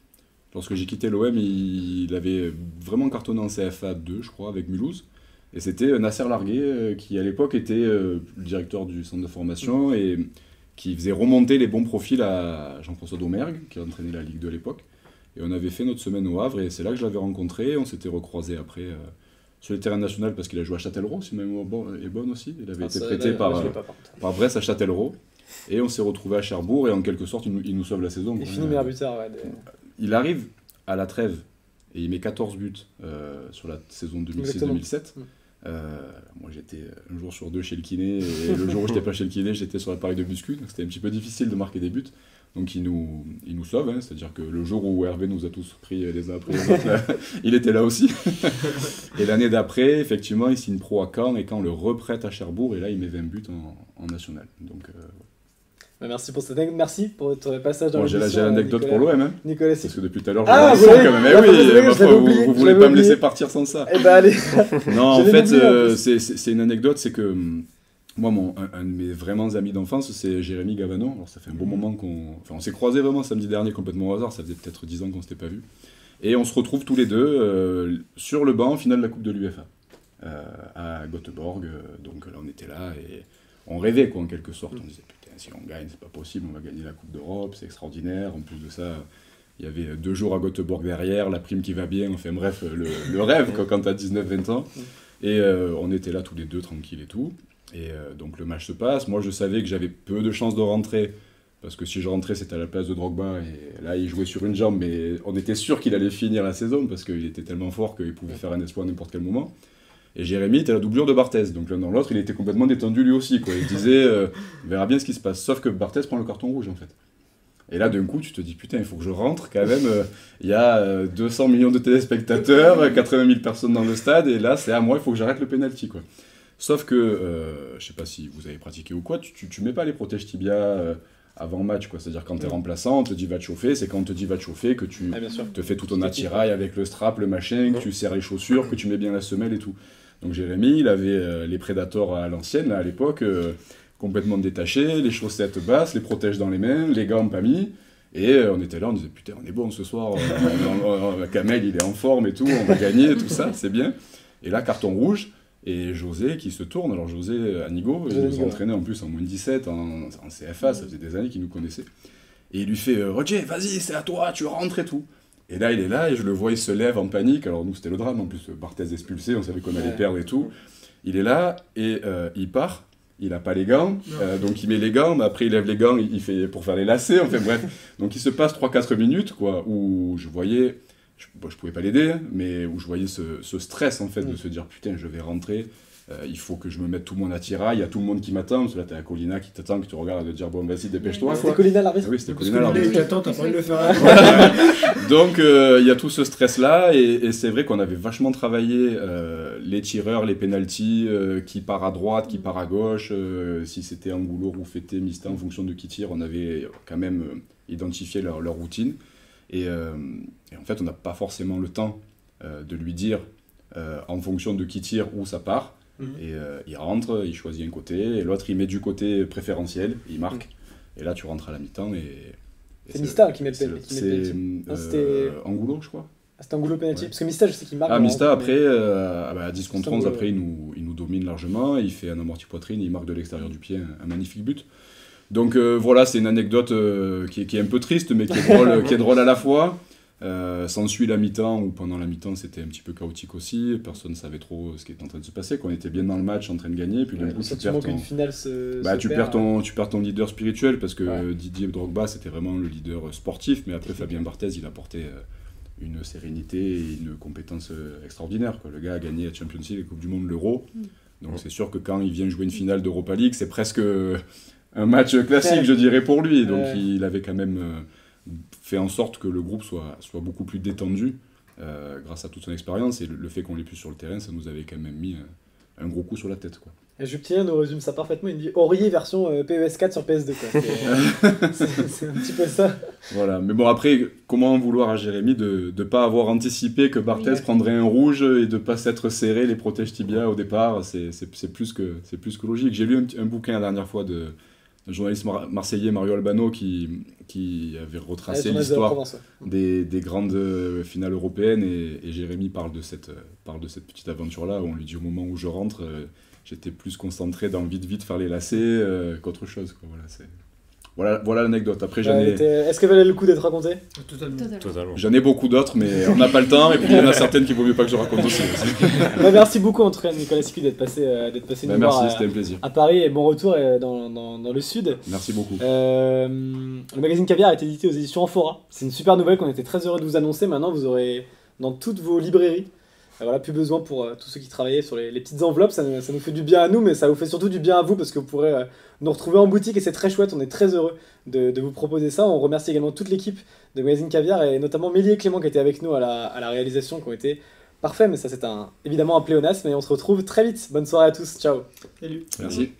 E: Lorsque j'ai quitté l'OM, il avait vraiment cartonné en CFA 2, je crois, avec Mulhouse. Et c'était Nasser Largué, qui à l'époque était le directeur du centre de formation et qui faisait remonter les bons profils à Jean-François Domergue, qui entraînait la Ligue 2 à l'époque. Et on avait fait notre semaine au Havre, et c'est là que je l'avais rencontré. On s'était recroisés après sur le terrain national, parce qu'il a joué à Châtellerault, si ma mémoire est bonne aussi. Il avait été prêté par Brest à Châtellerault. Et on s'est retrouvé à Cherbourg, et en quelque sorte, il nous sauve la saison.
A: Il finit meilleur buteur, ouais.
E: Il arrive à la trêve, et il met 14 buts sur la saison 2006-2007. Moi j'étais un jour sur deux chez le kiné, et le jour où j'étais pas chez le kiné, j'étais sur l'appareil de muscu, donc c'était un petit peu difficile de marquer des buts. Donc il nous sauve, hein, c'est-à-dire que le jour où Hervé nous a tous pris les uns après les autres, là, il était là aussi. Et l'année d'après, effectivement, il signe pro à Caen, et Caen le reprête à Cherbourg, et là il met 20 buts en national. Donc,
A: merci pour cette anecdote, merci pour votre passage dans
E: l'émission. J'ai l'anecdote pour l'OM, hein.
A: Nicolas,
E: parce que depuis tout à l'heure,
A: je vous
E: quand même. Vous voulez pas me laisser partir sans ça.
A: Eh ben allez.
E: Non, en fait, c'est une anecdote, c'est que moi, un de mes vraiment amis d'enfance, c'est Jérémy Gavano. Alors ça fait un bon moment on s'est croisés vraiment samedi dernier complètement au hasard, ça faisait peut-être 10 ans qu'on s'était pas vus. Et on se retrouve tous les deux sur le banc, finale de la Coupe de l'UEFA, à Göteborg. Donc là, on était là et on rêvait, quoi, en quelque sorte. On disait, putain, si on gagne, c'est pas possible, on va gagner la Coupe d'Europe, c'est extraordinaire. En plus de ça, il y avait 2 jours à Göteborg derrière, la prime qui va bien, enfin bref, le rêve, quoi, quand t'as 19-20 ans. Et on était là tous les deux, tranquilles et tout. Et donc le match se passe. Moi, je savais que j'avais peu de chances de rentrer, parce que si je rentrais, c'était à la place de Drogba, et là, il jouait sur une jambe, mais on était sûr qu'il allait finir la saison, parce qu'il était tellement fort qu'il pouvait faire un exploit à n'importe quel moment. Et Jérémy était la doublure de Barthez, donc l'un dans l'autre, il était complètement détendu lui aussi, quoi. Il disait, on verra bien ce qui se passe, sauf que Barthez prend le carton rouge, en fait. Et là, d'un coup, tu te dis, putain, il faut que je rentre, quand même, il y a 200 millions de téléspectateurs, 80 000 personnes dans le stade, et là, c'est à moi, il faut que j'arrête le penalty, quoi. Sauf que, je sais pas si vous avez pratiqué ou quoi, tu mets pas les protèges tibia avant match, quoi. C'est-à-dire quand t'es remplaçant, on te dit va te chauffer, c'est quand on te dit va te chauffer que tu te fais tout ton attirail avec le strap, le machin, que tu serres les chaussures, que tu mets bien la semelle et tout. Donc Jérémy, il avait les Predators à l'ancienne, là, à l'époque, complètement détachés, les chaussettes basses, les protèges dans les mains, les gants pas mis. Et on était là, on disait putain, on est bon ce soir, Kamel il est en forme et tout, on va gagner, tout ça, c'est bien. Et là, carton rouge. Et José qui se tourne, alors José Anigo, il nous entraînait en plus en moins 17, en CFA, ça faisait des années qu'il nous connaissait. Et il lui fait Roger, vas-y, c'est à toi, tu rentres et tout. Et là, il est là, et je le vois, il se lève en panique. Alors nous, c'était le drame, en plus, Barthez expulsé, on savait qu'on allait perdre et tout. Il est là, et il part, il n'a pas les gants, donc il met les gants, mais après il lève les gants, il fait pour faire les lacets, enfin bref. Donc il se passe 3-4 minutes, quoi, où je voyais... je pouvais pas l'aider, mais où je voyais ce stress, en fait, de se dire, putain, je vais rentrer, il faut que je me mette tout mon attirail, il y a tout le monde qui m'attend, parce que là, t'as la Colina qui t'attend, qui te regarde, et te dire, bon, vas-y, dépêche-toi.
A: C'était Colina l'arbitre?
E: Oui, c'était Colina l'arbitre.
C: Il t'attend, t'as pas envie de le faire.
E: Donc, il y a tout ce stress-là, et c'est vrai qu'on avait vachement travaillé les tireurs, les pénaltys, qui part à droite, qui part à gauche, si c'était Angulo, Roufeté, Mista, en fonction de qui tire, on avait quand même identifié leur routine. Et en fait, on n'a pas forcément le temps de lui dire, en fonction de qui tire, où ça part. Et il rentre, il choisit un côté, et l'autre, il met du côté préférentiel, il marque. Et là, tu rentres à la mi-temps.
A: C'est Mista qui met le penalty.
E: C'était Angulo, je crois.
A: Ah, c'était Angulo penalty, parce que Mista, je sais qu'il marque.
E: Ah, Mista, après, à 10 contre 11, après, il nous domine largement, il fait un amorti poitrine, il marque de l'extérieur du pied un magnifique but. Donc voilà, c'est une anecdote qui est un peu triste, mais qui est drôle à la fois. S'ensuit la mi-temps, ou pendant la mi-temps, c'était un petit peu chaotique aussi. Personne ne savait trop ce qui était en train de se passer. Qu'on était bien dans le match, en train de gagner. Puis d'un coup, tu perds ton leader spirituel, parce que Didier Drogba, c'était vraiment le leader sportif. Mais après, Fabien Barthez, il apportait une sérénité et une compétence extraordinaire, quoi. Le gars a gagné la Champions League, la Coupe du Monde, l'Euro. Donc c'est sûr que quand il vient jouer une finale d'Europa League, c'est presque un match classique, je dirais, pour lui. Donc il avait quand même fait en sorte que le groupe soit beaucoup plus détendu grâce à toute son expérience. Et le fait qu'on l'ait plus sur le terrain, ça nous avait quand même mis un gros coup sur la tête, quoi.
A: Et Jupitien nous résume ça parfaitement, il dit Aurier version PES4 sur PS2, quoi. C'est un petit peu ça. Voilà,
E: mais bon, après, comment en vouloir à Jérémy de ne pas avoir anticipé que Barthez prendrait un rouge et de ne pas s'être serré les protèges tibia au départ. C'est plus que logique. J'ai lu un bouquin la dernière fois d'un journaliste marseillais, Mario Albano, qui avait retracé l'histoire des grandes finales européennes, et Jérémy parle de cette petite aventure-là, où on lui dit au moment où je rentre, j'étais plus concentré dans vite faire les lacets qu'autre chose, quoi. Voilà, Voilà l'anecdote. Après,
A: Est-ce qu'elle valait le coup d'être racontée?
C: Totalement.
D: Totalement.
E: j'en ai beaucoup d'autres, mais on n'a pas le temps. Et puis, il y en a certaines qu'il vaut mieux pas que je raconte aussi.
A: Merci beaucoup en tout cas, Nicolas Sicu, d'être passé nous voir
E: Merci, c'était un plaisir.
A: à Paris, et bon retour dans le sud.
E: Merci beaucoup.
A: Le magazine Caviar a été édité aux éditions Amphora. C'est une super nouvelle qu'on était très heureux de vous annoncer. Maintenant, vous aurez dans toutes vos librairies. Voilà, plus besoin pour tous ceux qui travaillaient sur les petites enveloppes. Ça nous fait du bien à nous, mais ça vous fait surtout du bien à vous parce que vous pourrez nous retrouver en boutique et c'est très chouette. On est très heureux de vous proposer ça. On remercie également toute l'équipe de Magazine Caviar et notamment Mélie et Clément qui étaient avec nous à la réalisation, qui ont été parfaits. Mais ça, c'est évidemment un pléonasme et on se retrouve très vite. Bonne soirée à tous. Ciao.
C: Salut.
E: Merci.